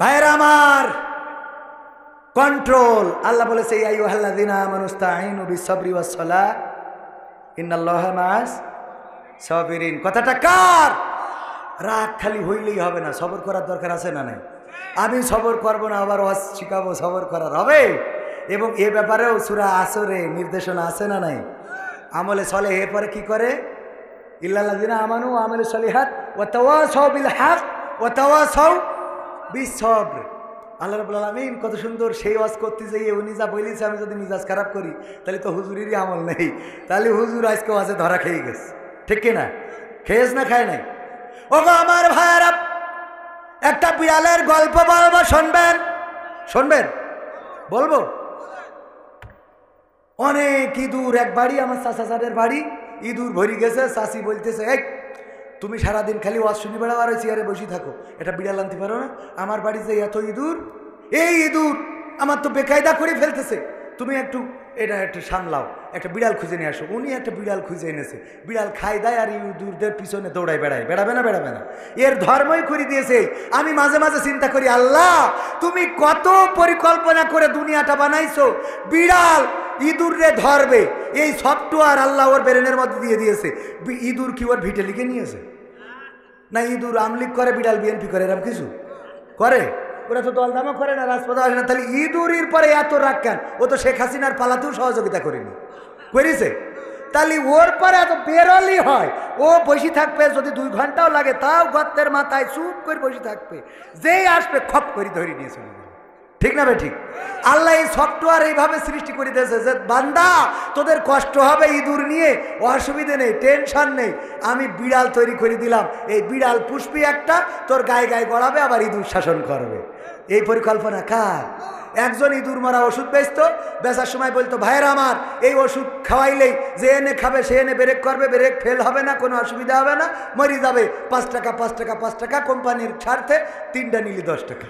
ভাইরা আমার, কন্ট্রোল। আল্লাহ বলেছে ইয়া আইয়ুহাল্লাযিনা আমানু ইসতাঈনু বিস-সাবরি ওয়াস-সালাহ ইন্নাল্লাহা মা'আস সাবিরিন। কথাটা কার? রাগ খালি হইলেই হবে না, সবর করার দরকার আছে না নাই? আমি সবর করব না, আবার ওয়াজ শিখাবো, সবর করার হবে। এবং এ ব্যাপারেও সূরা আসরে নির্দেশনা আছে না নাই? আমলে সলেহ এরপরে কি করে? ইল্লাল্লাযিনা আমানু ওয়া আমিলুস সলিহাত ওয়া তাওয়াসাউ বিল হক ওয়া তাওয়াসাউ বিস-সবর। আল্লাহ রাব্বুল আলামিন কত সুন্দর সেই ওয়াজ করতে যাইয়ে উনি যা বলেছে, আমি যদি মিজাজ খারাপ করি তাহলে তো হুজুরেরই আমল নেই, তাহলে হুজুর আজকে ওয়াজে ধরা খেয়ে গেছে, ঠিক কিনা? খেয়েছ না খায় নাই? ওগো আমার ভাইয়েরা, একটা বিড়ালের গল্প বলবো, শুনবেন? শুনবেন? বলবো। অনেক ইঁদুর এক বাড়ি, আমার চাচাদের বাড়ি, ইঁদুর ভরি গেছে। চাচি বলতেছে, এই তুমি সারাদিন খালি ওয়াজ শুনি বেড়াও আর ওই চেয়ারে বসে থাকো, এটা বিড়াল আনতে পারো না? আমার বাড়িতে এত ইঁদুর, এই ইঁদুর আমার তো বেকায়দা করে ফেলতেছে, তুমি একটু এটা একটু সামলাও, একটা বিড়াল খুঁজে নিয়ে আসো। উনি একটা বিড়াল খুঁজে এনেছে, বিড়াল খাই দেয় আর ইঁদুরদের পিছনে দৌড়ায় বেড়ায়। বেড়াবে না? বেড়াবে না। এর ধর্মই করে দিয়েছে। আমি মাঝে মাঝে চিন্তা করি, আল্লাহ তুমি কত পরিকল্পনা করে দুনিয়াটা বানাইছো, বিড়াল ইঁদুরে ধরবে এই সফটওয়্যার আল্লাহ ওর ব্রেনের মধ্যে দিয়ে দিয়েছে। ইঁদুর কি ওর ভিটে লিখে নিয়েছে? না ইঁদুর আমলিগ করে, বিড়াল বিএনপি করে, এরকম কিছু করে? ওরা তো দলদামও করে না, রাজপথে আসে না, তাহলে ইঁদুরের পরে এত রাগ কেন? ও তো শেখ হাসিনার পালাতেও সহযোগিতা করেনি, করেছে? তাহলে ওর পরে এত বেরোলি হয়, ও বসে থাকবে, যদি 2 ঘন্টাও লাগে তাও গর্তের মাথায় চুপ করে বসে থাকবে, যেই আসবে খপ করে ধরে নিয়ে চলে যাবে, ঠিক না ভাই? ঠিক। আল্লাহ এই সফটওয়্যার এইভাবে সৃষ্টি করে দিয়েছে যে বান্দা তোদের কষ্ট হবে ইঁদুর নিয়ে, অসুবিধে নেই, টেনশন নেই, আমি বিড়াল তৈরি করে দিলাম, এই বিড়াল পুষ্পি একটা তোর গায়ে গায়ে গড়াবে, আবার ইঁদুর শাসন করবে। এই পরিকল্পনা কার? একজন ইঁদুর মারা ওষুধ বেচতো, বেচার সময় বলতো, ভাইয়েরা আমার এই ওষুধ খাওয়াইলেই যে এনে খাবে সে এনে ব্রেক করবে, ব্রেক ফেল হবে না, কোনো অসুবিধা হবে না, মরি যাবে, 5 টাকা 5 টাকা 5 টাকা, কোম্পানির স্বার্থে 3টা নিলি 10 টাকা।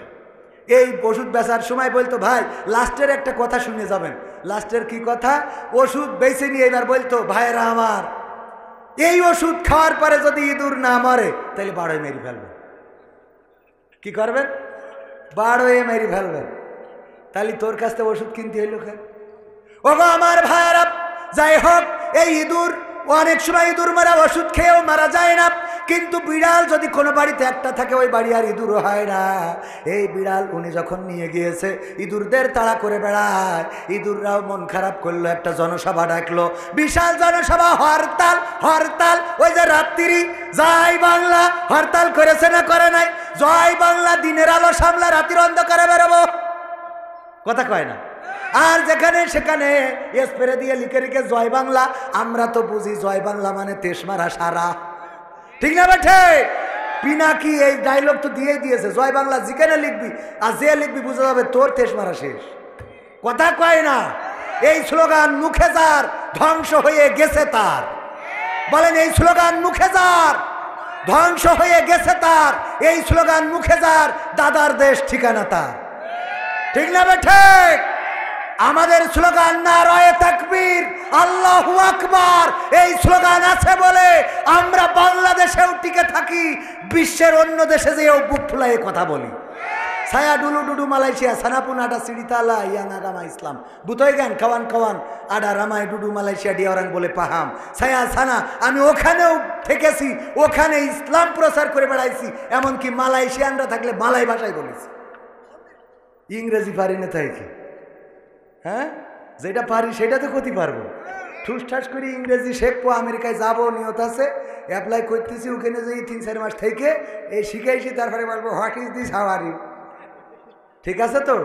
এই ওষুধ বেচার সময় বলতো, ভাই লাস্টের একটা কথা শুনে যাবেন। লাস্টের কি কথা? ওষুধ বেছে নিয়ে এবার বলতো, ভাইয়েরা আমার এই ওষুধ খাওয়ার পরে যদি ইঁদুর না মরে তাহলে 12 মেরে ফেলবেন। কি করবেন? 12 মেরে ফেলবেন। তাহলে তোর কাছ থেকে ওষুধ কিনতে হইল কেন? ওগো আমার ভাইয়েরা, যাই হোক এই ইঁদুর অনেক সময় ইঁদুর মারা ওষুধ খেয়েও মারা যায় না, কিন্তু বিড়াল যদি কোনো বাড়িতে একটা থাকে ওই বাড়ি আর ইঁদুর হয় না। এই বিড়াল উনি যখন নিয়ে গিয়েছে, ইঁদুরদের তাড়া করে বেড়ায়। ইঁদুররাও মন খারাপ করলো, একটা জনসভা ডাকলো, বিশাল জনসভা, হরতাল হরতাল। ওই যে রাত্রি জয় বাংলা হরতাল করেছে না করে নাই? জয় বাংলা দিনের আলো সামলা রাতের অন্ধকারে বেরোবো, কথা কয় না। আর যেখানে সেখানে স্প্রে দিয়ে লিখে লিখে জয় বাংলা। আমরা তো বুঝি জয় বাংলা মানে তেশ মারা সারা, ঠিক না বেঠে? পিনাকি এই ডায়লগ তো দিয়েই দিয়েছে, জয় বাংলা যেখানে লিখবি আর যে লিখবি বুঝে যাবে তোর তেশ মারা শেষ, কথা কয় না। এই স্লোগান মুখে যার ধ্বংস হয়ে গেছে তার। বলেন এই স্লোগান মুখে যার ধ্বংস হয়ে গেছে তার, এই স্লোগান মুখে যার দাদার দেশ ঠিকানা তার, ঠিক না বেঠে? আমাদের স্লোগান নারায়ে তাকবীর, আল্লাহু আকবার। এই স্লোগান আছে বলে আমরা বাংলাদেশেও টিকে থাকি, বিশ্বের অন্য দেশে যেও বুক ফুলায়ে কথা বলি। ছায়া ডুলু ডুডু মালয়েশিয়া সানাপুন আডা সিডিতালা ইয়াং আগামা ইসলাম বুতই গান খাওয়ান খাওয়ান আডা রামায় ডুডু মালয়েশিয়া ডিয়ারাং বলে পাহাম ছায়া সানা। আমি ওখানেও থেকেছি, ওখানে ইসলাম প্রচার করে বেড়াইছি, এমনকি মালয়েশিয়ানরা থাকলে মালাই ভাষায় বলেছি। ইংরেজি পারি না তাই কি? হ্যাঁ, যেটা পারি সেটা তো ক্ষতি পারবো। ঠুসঠাস করে ইংরেজি শেখবো, আমেরিকায় যাবো নিয়ত আছে, অ্যাপ্লাই করতেছি। ওখানে যে 3-4 মাস থেকে এই শিখাইছি, তারপরে বলবো what is this, how are you, ঠিক আছে তো?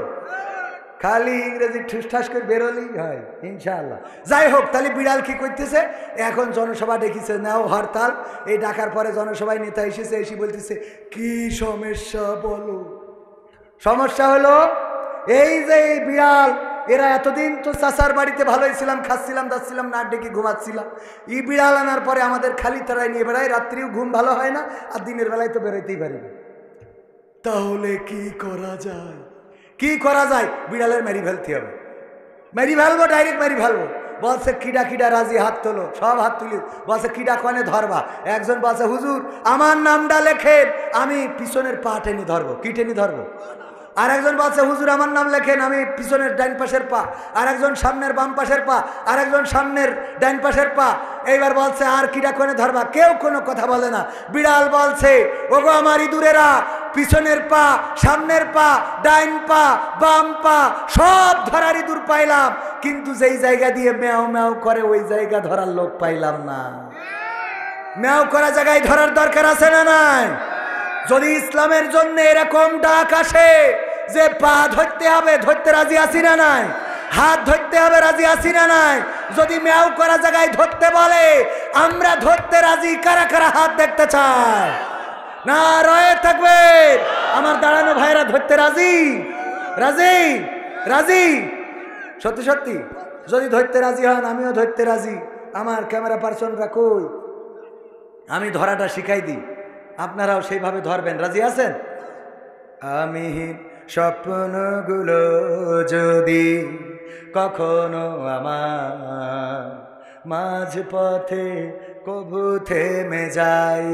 খালি ইংরেজি ঠুসঠাস করে বেরোলেই হয় ইনশাআল্লাহ। যাই হোক, তাহলে বিড়াল কি করতেছে? এখন জনসভা ডেকেছে, নাও হরতাল। এই ডাকার পরে জনসভায় নেতা এসেছে, এসে বলতেছে কি সমস্যা বলো। সমস্যা হলো এই যে এই বিড়াল, এরা এতদিন তো চাচার বাড়িতে ভালোই ছিলাম, খাচ্ছিলাম দাচ্ছিলাম, না ডেকে ঘুমাচ্ছিলাম। এই বিড়াল আনার পরে আমাদের খালি তারাই নিয়ে বেড়ায়, রাত্রিও ঘুম ভালো হয় না, আর দিনের বেলায় তো বেরোতেই পারি না। তাহলে কি করা যায়? কি করা যায়? বিড়ালের মেরি ফেলতে হবে। মেরি ফেলবো, ডাইরেক্ট মেরি ফেলবো। বলছে কিডা কিডা রাজি, হাত তোলো। সব হাত তুলি। বলছে কিডা কনে ধরবা? একজন বলছে হুজুর আমার নামটা লেখেন, আমি পিছনের পা টেনে ধরবো। কি টেনে ধরবো? আর একজন বলছে হুজুর আমার নাম লেখেন, আমি পিছনের ডাইন পাশের পা। আর একজন সামনের বাম পাশের পা, আর একজন সামনের ডাইন পাশের পা। এইবার বলছে আর কিডা কোনে ধরবা? কেউ কোনো কথা বলে না। বিড়াল বলছে ওগো আমার ইঁদুরেরা, পিছনের পা, সামনের পা, ডাইন পা, বাম পা সব ধরার ইঁদুর পাইলাম, কিন্তু যেই জায়গা দিয়ে ম্যাও ম্যাও করে ওই জায়গা ধরার লোক পাইলাম না। ম্যাও করা জায়গায় ধরার দরকার আছে না নাই? যদি ইসলামের জন্য এরকম ডাক আসে যে পা ধরতে হবে, ধরতে রাজি আছি না নাই? হাত ধরতে হবে, রাজি আছি না নাই? যদি ম্যাও করা জায়গায় ধরতে বলে, আমরা ধরতে রাজি। কারা কারা হাত দেখতে চায়? না রয়ে থাকবে। আমার দাঁড়ানো ভাইরা ধরতে রাজি? রাজি? রাজি? সত্যি সত্যি যদি ধরতে রাজি হন, আমিও ধরতে রাজি। আমার ক্যামেরা পার্সনরা কই? আমি ধরাটা শিখাই দিই, আপনারাও সেইভাবে ধরবেন। রাজি আছেন? আমি স্বপ্নগুলো যদি কখনো আমার মাঝ পথে কবু থেমে যাই,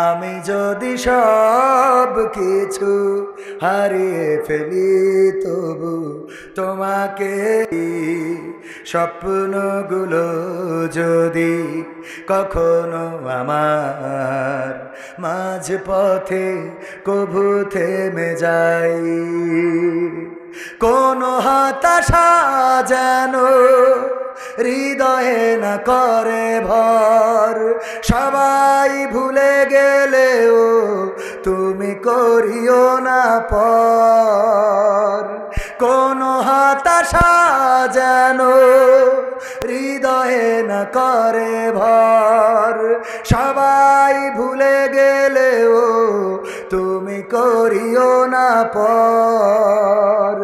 আমি যদি সব কিছু হারিয়ে ফেলি, তবু তোমাকে স্বপ্নগুলো যদি কখনো আমার মাঝ পথে কবু থেমে যাই, কোন হতাশা যেন হৃদয়ে না করে ভর, সবাই ভুলে গেলেও তুমি করিও না পর, কোন হতাশা যেন হৃদয়ে না করে ভর, সবাই ভুলে গেলেও তুমি করিও না পর,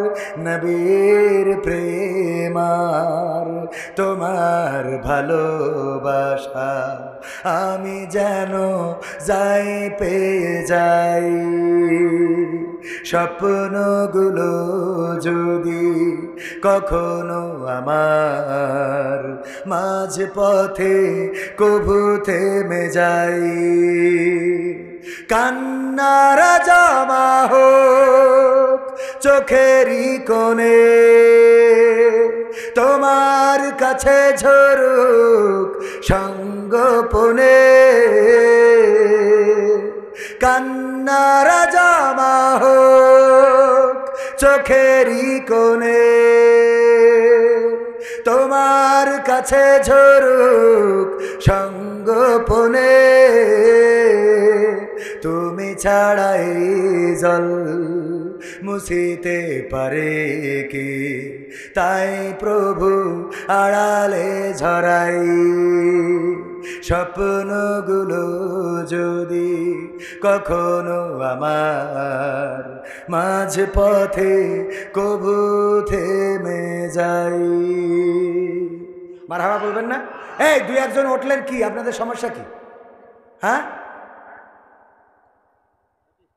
নবীর প্রেমার তোমার ভালোবাসা আমি যেন যাই পেয়ে যাই, স্বপ্নগুলো যদি কখনো আমার মাঝ পথে কবু থেমে যাই, কান্নারা জমা হোক চোখেরই কোণে, তোমার কাছে ঝরুক সঙ্গোপনে, কান্নারা জমা হোক চোখেরই কোণে, তোমার কাছে ঝরুক সঙ্গোপনে, তুমি ছাড়াই জল মুছিতে পারে কি, তাই প্রভু আড়ালে ঝরাই স্বপ্নগুলো যদি কখনো আমার মাঝ পথে কবু থেমে যাই। মারহাবা বলবেন না? এই দুই একজন উঠলেন, কি আপনাদের সমস্যা কি? হ্যাঁ,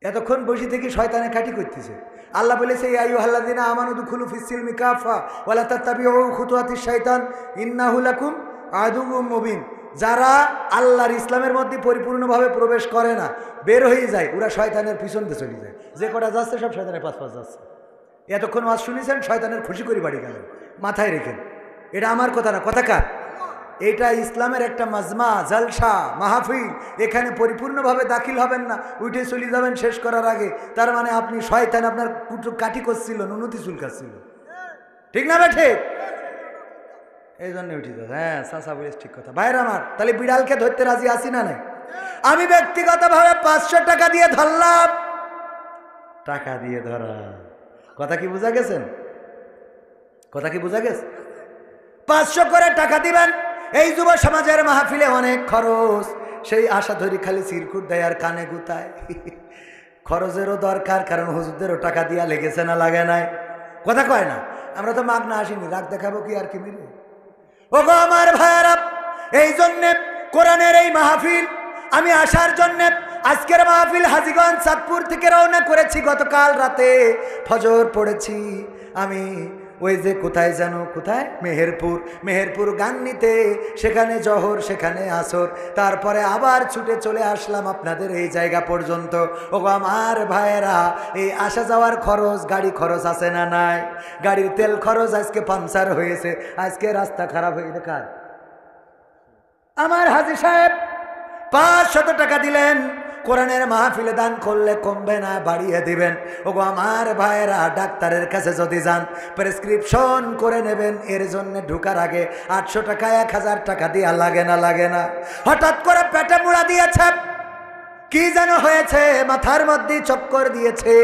এতক্ষণ বসে থেকে শয়তানে কাটি করতেছে। আল্লাহ বলেছে ইয়া আইয়ুহাল্লাযীনা আমানু দুখুলু ফিস-সিলমি কাফা ওয়া লা তাত্তাবিউ খুতুওয়াতিশ শাইতান ইন্নাহু লাকুম আদুউম মুবিন। যারা আল্লাহর ইসলামের মধ্যে পরিপূর্ণভাবে প্রবেশ করে না, বের হয়ে যায়, ওরা শয়তানের পিছনতে চলে যায়। যে কটা যাচ্ছে সব শয়তানের পাশ পাশ যাচ্ছে। এতক্ষণ ওয়াজ শুনেছেন, শয়তানের খুশি করে বাড়ি গেলেন। মাথায় রেখেন, এটা আমার কথা না, কথা কার? এটা ইসলামের একটা মাজমা, জলসা, মাহফিল। এখানে পরিপূর্ণভাবে দাখিল হবেন না, উঠে চলে যাবেন শেষ করার আগে। তার মানে আপনি শয়তান আপনার কুটু কাটি করছিল, নুনতি চুলকাচ্ছিল, ঠিক না বেঠে? এই জন্য উঠি যাবে। হ্যাঁ, চাচা বলিস ঠিক কথা। ভাইরা আমার, তাহলে বিড়ালকে ধরতে রাজি আছি না নাই? আমি ব্যক্তিগতভাবে 500 টাকা দিয়ে ধরলাম। টাকা দিয়ে ধরা, কথা কি বোঝা গেছেন? কথা কি বোঝা গেছে? 500 করে টাকা দিবেন। এই যুব সমাজের মাহফিলে অনেক খরচ, সেই আশা ধরি খালি চিরকুট দেয় আর কানে গুতায়। খরচেরও দরকার, কারণ হুজুরদেরও টাকা দিয়া লেগেছে না লাগে নাই? কথা কয় না? আমরা তো মাগনা আসিনি, রাগ দেখাবো কি আর কি মিলে? ও গো আমার ভাইয়ারা, এই জন্যে কোরআনের এই মাহফিল আমি আসার জন্যে আজকের মাহফিল হাজীগঞ্জ চাঁদপুর থেকে রওনা করেছি। গতকাল রাতে ফজর পড়েছি আমি ওই যে কোথায় জানো, কোথায়, মেহেরপুর গান নিতে। সেখানে জহর, সেখানে আসর, তারপরে আবার ছুটে চলে আসলাম আপনাদের এই জায়গা পর্যন্ত। ও আমার ভাইয়েরা, এই আসা যাওয়ার খরচ, গাড়ি খরচ আছে না নাই? গাড়ির তেল খরচ, আজকে পাংচার হয়েছে, আজকে রাস্তা খারাপ হয়ে গেছে কার? আমার হাজী সাহেব 500 টাকা দিলেন। কোরআনের মাহফিলে দান করলে কমবে না, বাড়িয়ে দিবেন। ওগো আমার ভাইয়েরা, ডাক্তারের কাছে যদি যান, প্রেসক্রিপশন করে নেবেন। এর জন্য ঢুকার আগে 800 টাকা 1000 টাকা দিয়া লাগে না? লাগে না? হঠাৎ করে পেটে মুড়া দিয়েছে, কি যেন হয়েছে, মাথার মধ্যে চক্কর দিয়েছে।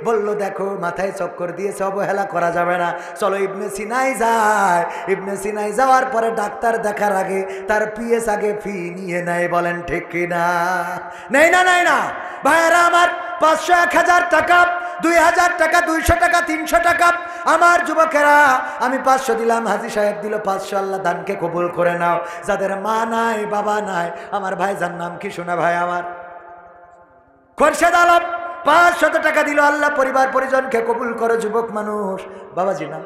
বলল দেখো মাথায় চক্কর দিয়েছে, অবহেলা করা যাবে না, চলো ইবনে সিনাই যায়। ইবনে সিনাই যাওয়ার পরে ডাক্তার দেখার আগে তার পিএস আগে ফি নিয়ে নেয়। বলেন ঠিক কিনা? নেই না? নেই না? ভাইয়েরা আমার, 500, 1000 টাকা, 2000 টাকা, 200 টাকা, 300 টাকা। আমার যুবকেরা, আমি 500 দিলাম, হাজী সাহেব দিল 500। আল্লাহ দানকে কবুল করে নাও। যাদের মা নাই, বাবা নাই, আমার ভাইজান নাম কি শোনা ভাই আমার? খোরশেদ আলম 500 টাকা দিল। আল্লাহ পরিবার পরিজনকে কবুল করো। যুবক মানুষ, বাবাজি নাম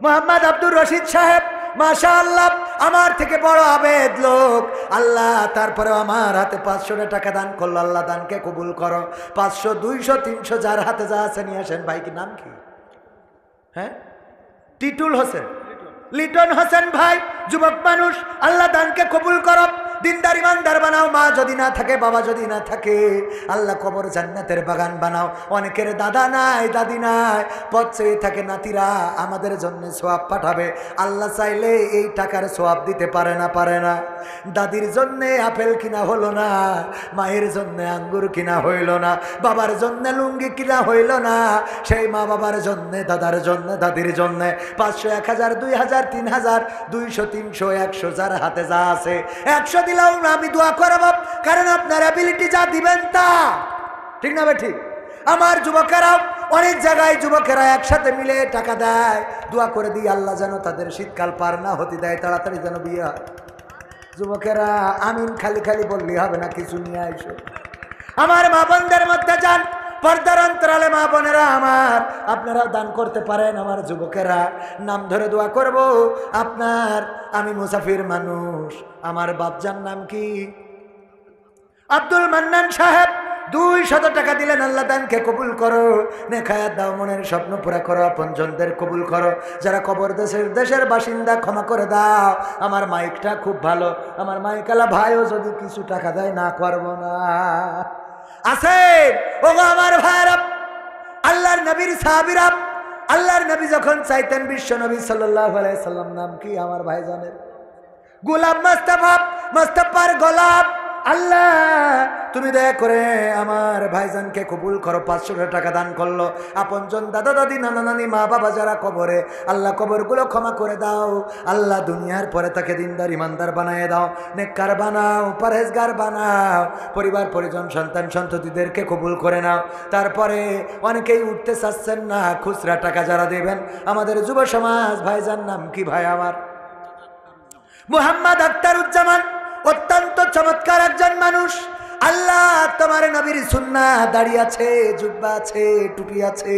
মোহাম্মদ আব্দুর রশিদ সাহেব, মাশাআল্লাহ, আমার থেকে বড় আবেদ লোক। আল্লাহ তারপরে আমার হাতে 500 টাকা দান করলো। আল্লাহ দানকে কবুল করো। 500, 200, 300, যার হাতে যা আছে নিয়ে আসেন। ভাই কি নাম কি? হ্যাঁ, টিটুল হোসেন, লিটন হোসেন ভাই, যুবক মানুষ। আল্লাহ দানকে কবুল করো। দিনদার ইমানদার বানাও। মা যদি না থাকে, বাবা যদি না থাকে, আল্লাহ কবর জান্নাতের বাগান বানাও। অনেকের দাদা নাই, দাদি নাই, পথ চেয়ে থাকে, নাতিরা আমাদের জন্য সোয়াব পাঠাবে। আল্লাহ চাইলে এই টাকার সোয়াব দিতে পারে না? পারে না? দাদির জন্যে আপেল কিনা হলো না, মায়ের জন্যে আঙ্গুর কিনা হইল না, বাবার জন্যে লুঙ্গি কিনা হইল না, সেই মা বাবার জন্যে, দাদার জন্যে, দাদির জন্যে 500, 1000, 2000, 3000, 200, 300, 100, যার হাতে যা আছে 100 দিলাও আমি দোয়া করব, কারণ আপনার অ্যাবিলিটি যা দিবেন তা। ঠিক না ভাই? ঠিক। আমার যুবকেরাও অনেক জায়গায় যুবকেরা একসাথে মিলে টাকা দেয়, দোয়া করে দিই আল্লাহ যেন তাদের শীতকাল পার না হতে দেয়, তাড়াতাড়ি যেন বিয়ে হয়। যুবকেরা আমিন খালি খালি বললে হবে না, কিছু নিয়ে আইসো। আমার মা বোনদের মধ্যে যান, পর্দার অন্তরালে মা বোনেরা আমার, আপনারা দান করতে পারেন। আমার যুবকেরা নাম ধরে দোয়া করব আপনার। আমি মুসাফির মানুষ। আমার বাপজান নাম কি? আব্দুল মান্নান সাহেব, 200 টাকা দিলেন, আল্লাহ দানকে কবুল করো, নেখায়াত দাও, মনের স্বপ্ন পুরা করো, আপনজনদের কবুল করো, যারা কবর দেশের বাসিন্দা ক্ষমা করে দাও। আমার মাইকটা খুব ভালো, আমার মাইকালা ভাইও যদি কিছু টাকা দেয় না করবো না। আছে ওগো আমার ভাইরা, আল্লাহর নবীর সাহাবীরা, আল্লাহর নবী যখন চাইতেন বিশ্ব নবী সাল্লাল্লাহু আলাইহি সাল্লাম, নাম কি আমার ভাই জানেন? গোলাপ মুস্তাফা, মুস্তাফার গোলাপ। আল্লাহ তুমি দয়া করে আমার ভাইজানকে কবুল করো। 500 টাকা দান করলো, আপনজন দাদা দাদি নানা নানি মা বাবা যারা কবরে, আল্লাহ কবরগুলো ক্ষমা করে দাও। আল্লাহ দুনিয়ার পরে তাকে দিনদার ইমানদার বানিয়ে দাও, নেককার বানাও, পরহেজগার বানাও, পরিবার পরিজন সন্তান সন্ততিদেরকে কবুল করে নাও। তারপরে অনেকেই উঠতে চাচ্ছেন না, খুচরা টাকা যারা দেবেন আমাদের যুব সমাজ, ভাইজান নাম কি ভাই আমার? মুহাম্মদ আখতারুজ্জামান, অত্যন্ত চমৎকার একজন মানুষ। আল্লাহ তোমার নবীর সুন্নাহ, দাড়ি আছে, জুব্বা আছে, টুপি আছে।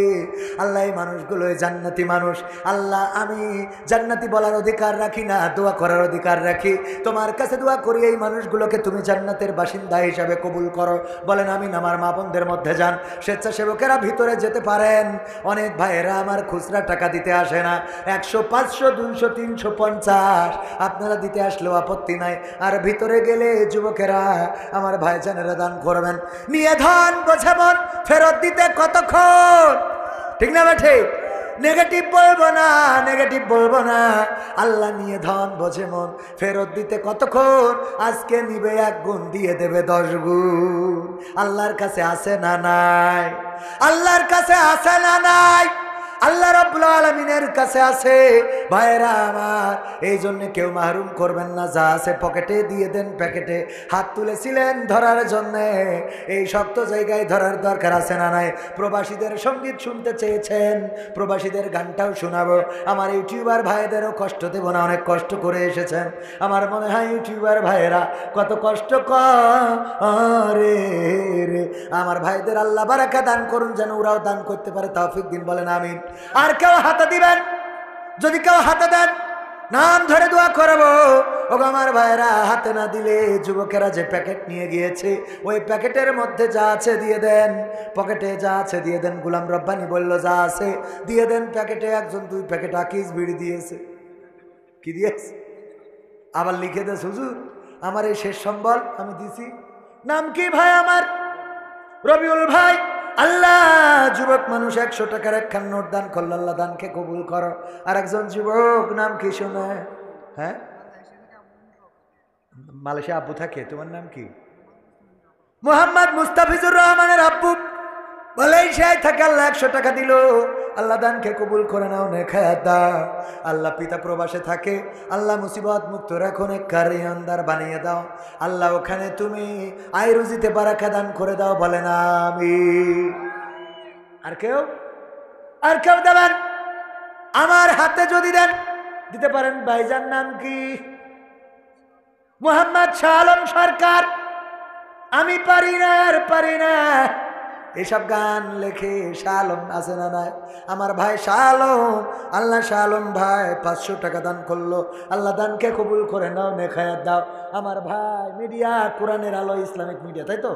আল্লাহ এই মানুষগুলো জান্নাতি মানুষ। আল্লাহ আমি জান্নাতি বলার অধিকার রাখি না, দোয়া করার অধিকার রাখি। তোমার কাছে দোয়া করি এই মানুষগুলোকে তুমি জান্নাতের বাসিন্দা হিসাবে কবুল করো। বলেন আমিন। আমার মা বোনদের মধ্যে যান, স্বেচ্ছাসেবকেরা ভিতরে যেতে পারেন। অনেক ভাইয়েরা আমার খুচরা টাকা দিতে আসে না, 100, 500, 200, 350 আপনারা দিতে আসলেও আপত্তি নাই। আর ভিতরে গেলে যুবকেরা আমার ভাইজান দান করবেন। নিয়ে ধন বোঝে মন, ফেরত দিতে কতক্ষণ, ঠিক না ঠিক? নেগেটিভ বলবো না, নেগেটিভ বলবো না। আল্লাহ নিয়ে ধন বোঝে মন, ফেরত দিতে কতক্ষণ? আজকে নিবে 1 গুণ, দিয়ে দেবে 10 গুণ। আল্লাহর কাছে আছে না নাই? আল্লাহর কাছে আছে না নাই? আল্লাহ রাব্বুল আলামিনের কাছে আছে। ভাইরা আমার, এই জন্য কেউ মাহরুম করবেন না। যা আছে পকেটে দিয়ে দেন, প্যাকেটে। হাত তুলেছিলেন ধরার জন্য, এই শক্ত জায়গায় ধরার দরকার আছে না নাই? প্রবাসীদের সঙ্গীত শুনতে চেয়েছেন, প্রবাসীদের গানটাও শোনাবো। আমার ইউটিউবার ভাইদেরও কষ্ট দেব না, অনেক কষ্ট করে এসেছেন। আমার মনে হয় ইউটিউবার ভাইয়েরা কত কষ্ট করে রে। আমার ভাইদের আল্লাহ বারাকা দান করুন, যেন ওরাও দান করতে পারে, তৌফিক দিন। বলেন আমিন। আর কেউ হাতে দিবেন? যদি কেউ হাতে দেন, নাম ধরে দোয়া করবো। ও আমার ভাইরা, হাতে না দিলে যুবকেরা যে প্যাকেট নিয়ে গিয়েছে, ওই প্যাকেটের মধ্যে যা আছে দিয়ে দেন, পকেটে যা আছে দিয়ে দেন। গোলাম রব্বানি বলল যা আছে দিয়ে দেন প্যাকেটে। একজন 2 প্যাকেট আকিস বিড়ি দিয়েছে। কি দিয়েছে? আবার লিখে দেশ, হুজুর আমার এই শেষ সম্বল আমি দিছি। নাম কি ভাই আমার? রবিউল ভাই। আল্লাহ যুবক মানুষ 100 টাকার 1 নোট দান করল, আল্লাহ দানকে কবুল করো। আর একজন যুবক, নাম কি শুনে? হ্যাঁ, মালয়েশিয়া আব্বু থাকে, তোমার নাম কি? মোহাম্মদ মুস্তাফিজুর রহমানের আব্বু মালয়েশিয়ায় থাকে। আল্লাহ 100 টাকা দিল, আল্লাহ দানকে কবুল করে নাও, নেখায়াত দাও। আল্লাহ পিতা প্রবাসে থাকে, আল্লাহ মুসিবত মুক্ত রাখো, নেককার ইমানদার বানিয়ে দাও। আল্লাহ ওখানে তুমি আয় রুজিতে বারাকা দান করে দাও। বলেন আমিন। আর কেউ? আর কেউ দেবেন? আমার হাতে যদি দেন, দিতে পারেন। ভাইজান নাম কি? মোহাম্মদ শাহ আলম সরকার। আমি পারি না, আর পারি না। এসব গান লেখে শাহ আলম আছে না নাই? আমার ভাই শাহ আলম, আল্লাহ শাহ আলম ভাই 500 টাকা দান করলো। আল্লাহ দানকে কবুল করে নাও, নেখায়াত দাও। আমার ভাই মিডিয়া, কোরআনের আলো ইসলামিক মিডিয়া, তাই তো?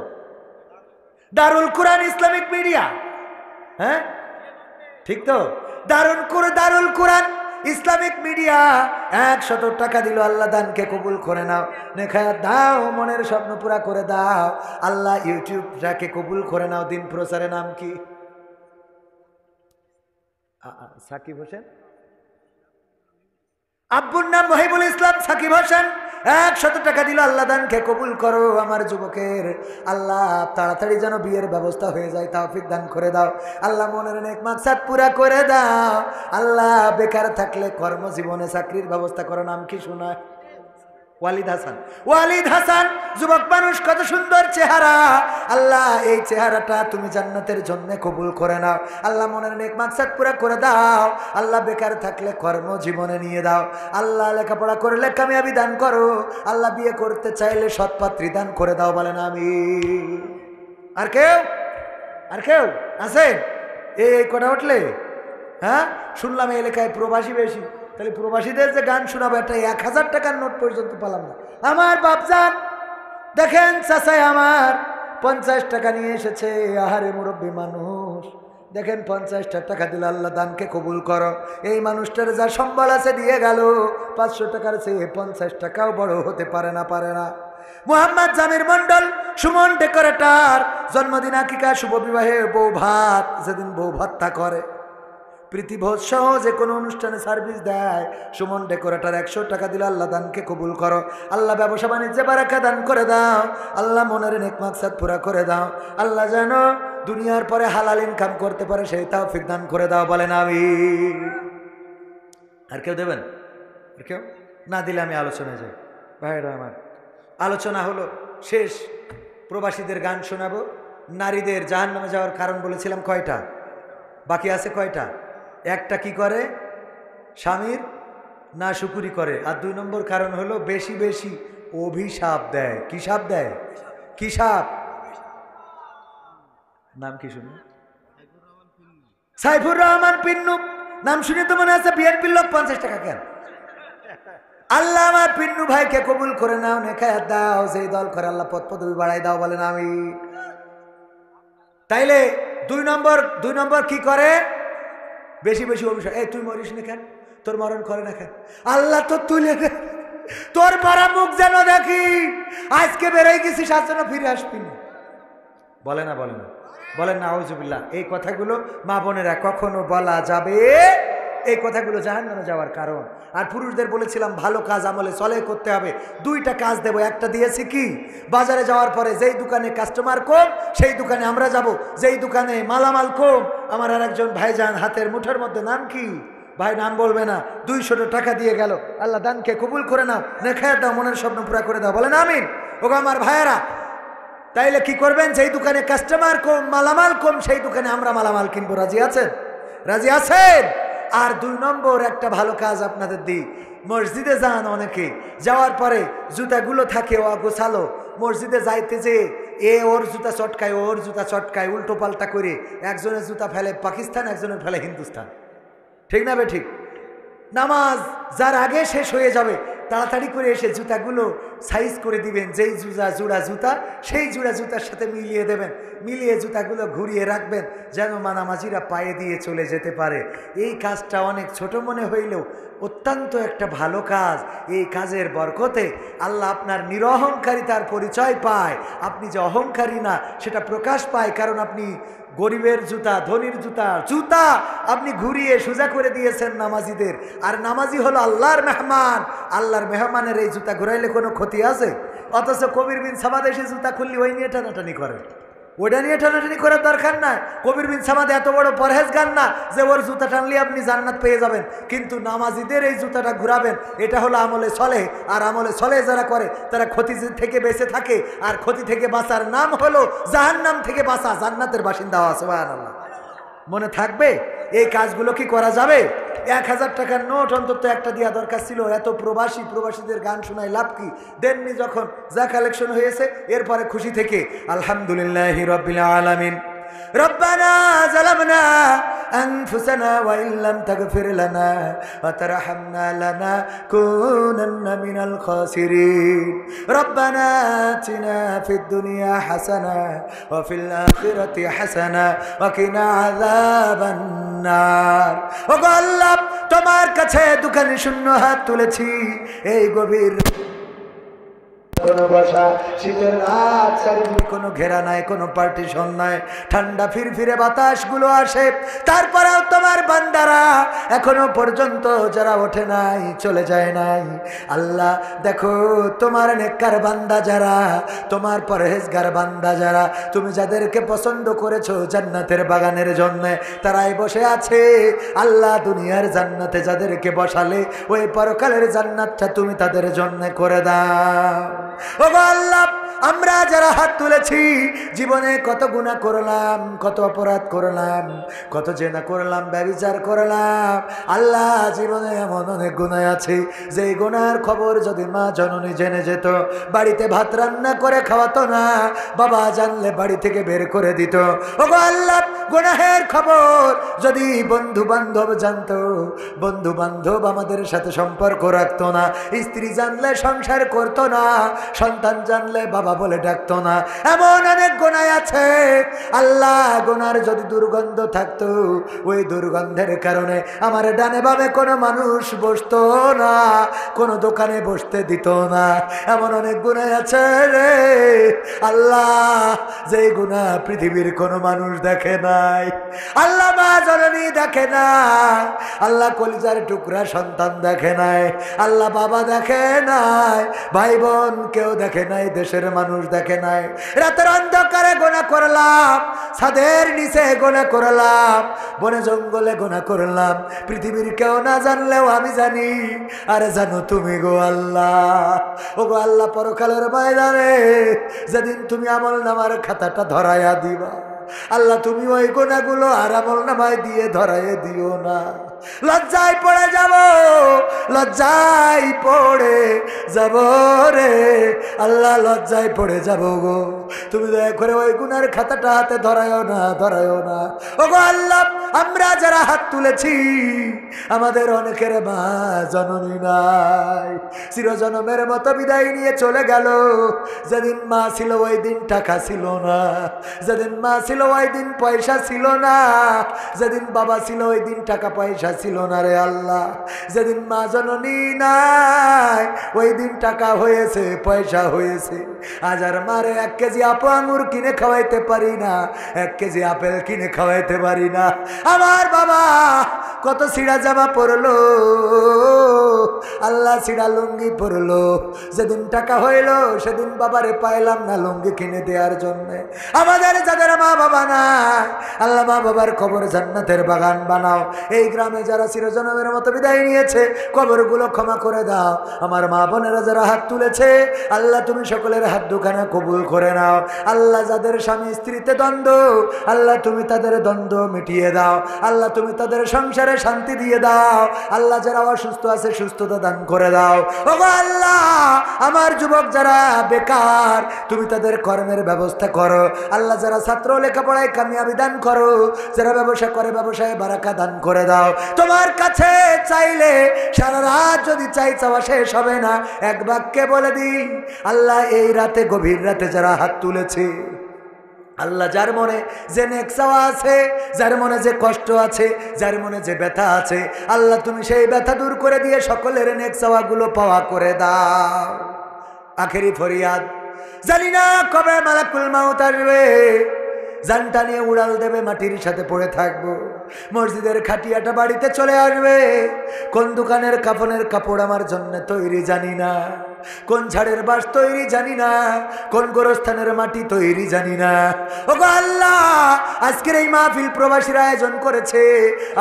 দারুল কোরআন ইসলামিক মিডিয়া, হ্যাঁ ঠিক তো? দারুল কোরআন ইসলামিক মিডিয়া 100 টাকা দিল। আল্লাহ দানকে কবুল করে নাও, নেখায়াত দাও, মনের স্বপ্ন পুরা করে দাও। আল্লাহ ইউটিউবটাকে কবুল করে নাও। দিন প্রচারে নাম কি? সাকিব হোসেন। আব্বুর নাম মহিবুল ইসলাম সাকিব হোসেন। 100 টাকা দিল। আল্লাহ দানকে কবুল করো। আমার যুবকের আল্লাহ তাড়াতাড়ি যেন বিয়ের ব্যবস্থা হয়ে যায়, তৌফিক দান করে দাও। আল্লাহ মনের নেক মাকসাদ পুরা করে দাও। আল্লাহ বেকার থাকলে কর্মজীবনে চাকরির ব্যবস্থা করো। নাম কি শোনায়? ওয়ালিদ হাসান। ওয়ালিদ হাসান যুবক মানুষ, কত সুন্দর চেহারা। আল্লাহ এই চেহারাটা তুমি জান্নাতের জন্য কবুল করে নাও। আল্লাহ মনের নেক মাকসাদ পুরা করে দাও। আল্লাহ বেকার থাকলে কর্মজীবনে নিয়ে দাও। আল্লাহ লেখাপড়া করলে কামিয়াবি দান করো। আল্লাহ বিয়ে করতে চাইলে সৎপাত্রী দান করে দাও। বলেন আমিন। আর কেউ? আর কেউ আছে? এই কটা উঠলে? হ্যাঁ, শুনলাম এই এলাকায় প্রবাসী বেশি। তাহলে প্রবাসীদের যে গান শোনাবো, একটা 1000 টাকার নোট পর্যন্ত পেলাম না। আমার বাপজান দেখেন, চাচাই আমার 50 টাকা নিয়ে এসেছে। আহারে মুরব্বী মানুষ, দেখেন 50টা টাকা দিলে আল্লাহ দানকে কবুল করো। এই মানুষটার যা সম্বল আছে দিয়ে গেল। 500 টাকার চেয়ে 50 টাকাও বড় হতে পারে না, পারে না। মোহাম্মদ জামির মন্ডল, সুমন ডেকোরেটর, জন্মদিন, আকিকা, শুভ বিবাহে বউ ভাত, যেদিন বউ ভাতটা করে, প্রীতিভোজ সহ যে কোনো অনুষ্ঠানে সার্ভিস দেয়, সুমন ডেকোরেটর 100 টাকা দিলে আল্লাহ দানকে কবুল করো। আল্লাহ ব্যবসা বাণিজ্যে বারাকা দান করে দাও। আল্লাহ মনের নেক মাকসাদ পুরা করে দাও। আল্লাহ যেন দুনিয়ার পরে হালাল ইনকাম করতে পারে সেই তৌফিক দান করে দাও, বলেন আমিন। আর কেউ দেবেন? আর কেউ না দিলে আমি আলোচনায় যাই। ভাইরা আমার, আলোচনা হলো শেষ। প্রবাসীদের গান শোনাবো। নারীদের জাহান্নামে যাওয়ার কারণ বলেছিলাম কয়টা, বাকি আছে কয়টা? একটা কি করে, স্বামীর না শুকুরি করে। আর 2 নম্বর কারণ হলো বেশি বেশি অভিশাপ দেয়। কি সাপ দেয়? কি সাপ? নাম কি শুনুন? সাইফুর রহমান পিন্নু। নাম শুনে তো মনে আছে বিএনপির লোক। 50 টাকা কেন? আল্লাহ আমার পিন্নু ভাইকে কবুল করে নাও, নেখায়াত দাও। সেই দল করে আল্লাহ পদ পদবি বাড়াই দাও, বলেন আমি। তাইলে 2 নম্বর কি করে? বেশি বেশি অভিশাপ। এই তুই মরিস না কেন? তোর মরণ করে না কেন? আল্লাহ তো তুলে দে, তোর পারা মুখ যেন দেখি। আজকে বেরোয় গেছিস, আজ যেন ফিরে আসবি না। বলে না, বলে না, বলেন না আউযুবিল্লাহ। এই কথাগুলো মা বোনেরা কখনো বলা যাবে? এই কথাগুলো জাহান্নামে যাওয়ার কারণ। আর পুরুষদের বলেছিলাম ভালো কাজ আমলে চলে করতে হবে। 2টা কাজ দেব। একটা দিয়েছি কি, বাজারে যাওয়ার পরে যেই দোকানে কাস্টমার কম সেই দোকানে আমরা যাব, যেই দোকানে মালামাল কম। আমার আর একজন ভাইজান হাতের মুঠোর মধ্যে, নাম কি ভাই? নাম বলবে না। 200 টাকা দিয়ে গেল। আল্লাহ দানকে কবুল করে নাও, নেখায়াত দাও, মনের স্বপ্ন পুরা করে দাও, বলেন আমিন। ওগো আমার ভাইয়েরা, তাইলে কি করবেন? যেই দোকানে কাস্টমার কম, মালামাল কম, সেই দোকানে আমরা মালামাল কিনবো। রাজি আছেন? রাজি আছেন? আর 2 নম্বর একটা ভালো কাজ আপনাদের দিই। মসজিদে যান অনেকে, যাওয়ার পরে জুতাগুলো থাকে অগোছালো। মসজিদে যাইতে যে ওর জুতা চটকায়, ওর জুতা চটকায়, উল্টো পাল্টা করে। একজনের জুতা ফেলে পাকিস্তান, একজনের ফেলে হিন্দুস্তান। ঠিক না বে ঠিক? নামাজ যার আগে শেষ হয়ে যাবে তাড়াতাড়ি করে এসে জুতাগুলো সাইজ করে দিবেন। যেই জোড়া জুতা সেই জোড়া জুতার সাথে মিলিয়ে দেবেন। মিলিয়ে জুতাগুলো ঘুরিয়ে রাখবেন যেন নামাজিরা পায়ে দিয়ে চলে যেতে পারে। এই কাজটা অনেক ছোট মনে হইলেও অত্যন্ত একটা ভালো কাজ। এই কাজের বরকতে আল্লাহ আপনার নিরহংকারিতার পরিচয় পায়। আপনি যে অহংকারী না সেটা প্রকাশ পায়, কারণ আপনি গরিবের জুতা, ধনীর জুতা আপনি ঘুরিয়ে সোজা করে দিয়েছেন নামাজিদের। আর নামাজি হলো আল্লাহর মেহমান। আল্লাহর মেহমানের এই জুতা ঘুরাইলে কোনো ক্ষতি আছে? অথচ কবির বিন সামাদ এসে জুতা খুললি ওই নিয়ে টানাটানি করে। ওইটা নিয়ে টানাটানি করার দরকার নাই। কবির বিন সামাদ এত বড় পরহেজগার না যে ওর জুতা টানলে আপনি জান্নাত পেয়ে যাবেন। কিন্তু নামাজিদের এই জুতাটা ঘুরাবেন, এটা হলো আমলে সলেহ। আর আমলে সলেহ যারা করে তারা ক্ষতি থেকে বেঁচে থাকে। আর ক্ষতি থেকে বাঁচার নাম হলো জাহান্নাম থেকে বাঁচা, জান্নাতের বাসিন্দা হওয়া। সুবহানাল্লাহ। মনে থাকবে? এই কাজগুলো কি করা যাবে? 1000 টাকার নোট অন্তত একটা দেওয়া দরকার ছিল। এত প্রবাসীদের গান শোনায় লাভ কি? দেননি যখন, যা কালেকশন হয়েছে এরপরে খুশি থেকে আলহামদুলিল্লাহি রাব্বিল আলামিন। ربنا ظلمنا أنفسنا وإن لم تغفر لنا وترحمنا لنكونن من الخاسرين ربنا آتنا في الدنيا حسنة وفي الآخرة حسنة وقنا عذاب النار। ওগো আল্লাহ, তোমার কাছে দুখানি শূন্য হাত তুলেছি এই গভীর শীতের রাত, চারিদিকে কোনো ঘেরা নাই, কোনো পার্টিশন নাই, ঠান্ডা ফিরফিরে বাতাসগুলো আসে। তারপরেও তোমার বান্দারা এখনো পর্যন্ত যারা ওঠে নাই, চলে যায় নাই, আল্লাহ দেখো তোমার নেককার বান্দা যারা, তোমার পরহেজগার বান্দা যারা, তুমি যাদেরকে পছন্দ করেছো জান্নাতের বাগানের জন্য, তারাই বসে আছে। আল্লাহ দুনিয়ার জান্নাতে যাদেরকে বসালে ওই পরকালের জান্নাতটা তুমি তাদের জন্য করে দাও। ওগো আল্লাহ, আমরা যারা হাত তুলেছি জীবনে কত গুনাহ করলাম, কত অপরাধ করলাম, কত জেনা করলাম, ব্যভিচার করলাম। আল্লাহ জীবনে এমন অনেক গুনাহ আছে যে গুনার খবর যদি মা জননী জেনে যেত, বাড়িতে ভাত রান্না করে খাওয়াতো না, বাবা জানলে বাড়ি থেকে বের করে দিত। ওগো আল্লাহ, গুনাহের খবর যদি বন্ধু বান্ধব জানতো, বন্ধু বান্ধব আমাদের সাথে সম্পর্ক রাখতো না, স্ত্রী জানলে সংসার করতো না, সন্তান জানলে বাবা বাবা বলে ডাকতো না। এমন অনেক গুনাহ আছে আল্লাহ, গুনার যদি দুর্গন্ধ থাকতো ওই দুর্গন্ধের কারণে আমার ডানে বামে কোনো মানুষ বসতো না, কোনো দোকানে বসতে দিত না। এমন অনেক গুনাহ আছে রে আল্লাহ, যেই গুনাহ পৃথিবীর কোনো মানুষ দেখে নাই, আল্লাহ মা জননী দেখে না, আল্লাহ কলিজার টুকরা সন্তান দেখে নাই, আল্লাহ বাবা দেখে নাই, ভাই বোন কেউ দেখে নাই, দেশের মানুষ দেখে নাই। রাতের অন্ধকারে গুনাহ করলাম, ছাদের নিচে গুনাহ করলাম, বনে জঙ্গলে গুনাহ করলাম, পৃথিবীর কেউ না জানলেও আমি জানি। আরে জানো তুমি গো আল্লাহ, ও গো আল্লাহ, পরকালের ময়দানে যেদিন তুমি আমল নামার খাতাটা ধরাইয়া দিবা, আল্লাহ তুমি ওই গুনাহগুলো আর আমল নামায় দিয়ে ধরাইয়ে দিও না। লজ্জায় পড়ে যাব, লজ্জায় পড়ে যাব রে আল্লাহ, লজ্জায় পড়ে যাব গো। তুমি দয়া করে ওই গুনার খাতাটা হাতে ধরায়ও না, ধরায়ও না। ও গো আল্লাহ, আমরা যারা হাত তুলেছি আমাদের অনেকের মা জননী নাই, চিরজনমের মতো বিদায় নিয়ে চলে গেল। যেদিন মা ছিল ওই দিন টাকা ছিল না, যেদিন মা ছিল ওই দিন পয়সা ছিল না, যেদিন বাবা ছিল ওই দিন টাকা পয়সা ছিল না রে আল্লাহ। যেদিন মা জননী নাই ওই দিন টাকা হয়েছে, পয়সা হয়েছে। আজ আর মারে 1 কেজি আঙুর কিনে খাওয়াইতে পারি না, 1 কেজি আপেল কিনে খাওয়াইতে পারি না। আমার বাবা কত ছিঁড়া জামা পরলো আল্লাহ, ছিঁড়া লুঙ্গি পরলো। যেদিন টাকা হইল সেদিন বাবারে পাইলাম না লুঙ্গি কিনে দেওয়ার জন্য। আমাদের যাদের মা বাবা নাই আল্লাহ, মা বাবার কবর জান্নাতের বাগান বানাও। এই গ্রামে যারা চিরজনমের মতো বিদায় নিয়েছে কবরগুলো ক্ষমা করে দাও। আমার মা বোনেরা যারা হাত তুলেছে আল্লাহ, তুমি সকলের হাত দুখানা কবুল করে নাও। আল্লাহ, যাদের স্বামী স্ত্রীতে দ্বন্দ্ব আল্লাহ, তুমি তাদের দ্বন্দ্ব মিটিয়ে দাও। আল্লাহ, তুমি তাদের সংসারে শান্তি দিয়ে দাও। আল্লাহ, যারা অসুস্থ আছে সুস্থতা দান করে দাও। ও আল্লাহ, আমার যুবক যারা বেকার তুমি তাদের কর্মের ব্যবস্থা করো। আল্লাহ, যারা ছাত্র লেখাপড়ায় কামিয়াবি দান করো, যারা ব্যবসা করে ব্যবসায় বারাকা দান করে দাও। তোমার কাছে চাইলে সারা রাত যদি চাই চাওয়া শেষ হবে না। এক বাক্যে বলে দিই আল্লাহ, এই রাতে গভীর রাতে যারা হাত তুলেছে আল্লাহ, যার মনে যে নেক চাওয়া আছে, যার মনে যে কষ্ট আছে, যার মনে যে ব্যথা আছে আল্লাহ, তুমি সেই ব্যথা দূর করে দিয়ে সকলের নেক চাওয়াগুলো পাওয়া করে দাও। আখেরি ফরিয়াদ, জানি না কবে মালাকুল মাউত আসবে, জানটা নিয়ে উড়াল দেবে, মাটির সাথে পড়ে থাকবো। মসজিদের খাটিয়াটা বাড়িতে চলে আসবে। কোন দোকানের কাফনের কাপড় আমার জন্য তৈরি জানি না, কোন ঝাড়ের বাঁশ তৈরি জানি না, কোন গোরস্থানের মাটি তৈরি জানি না। ও আল্লাহ, আজকের এই মাহফিল প্রবাসীর আয়োজন করেছে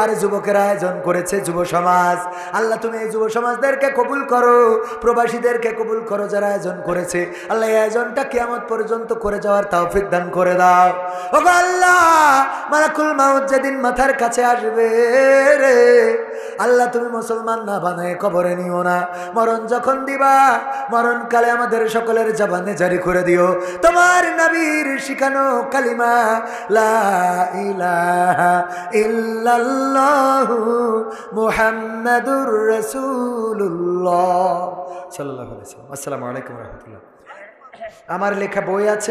আর যুবকের আয়োজন করেছে যুব সমাজ। আল্লাহ, তুমি এই যুব সমাজদেরকে কবুল করো, প্রবাসীদেরকে কবুল করো যারা আয়োজন করেছে। আল্লাহ, এই আয়োজনটা কিয়ামত পর্যন্ত করে যাওয়ার তৌফিক দান করে দাও। ও আল্লাহ, মালাকুল মাউত যেদিন মাথার কাছে আসবে রে আল্লাহ, তুমি মুসলমান না বানায় কবরে নিও না। মরণ যখন দিবা মরণকালে আমাদের সকলের জবানে জারি করে দিও তোমার নবীর শিখানো কালিমা, লা ইলাহা ইল্লাল্লাহু মুহাম্মাদুর রাসূলুল্লাহ সাল্লাল্লাহু আলাইহি ওয়াসাল্লাম। আসসালামু আলাইকুম ওয়া রাহমাতুল্লাহ। আমার লেখা বই আছে।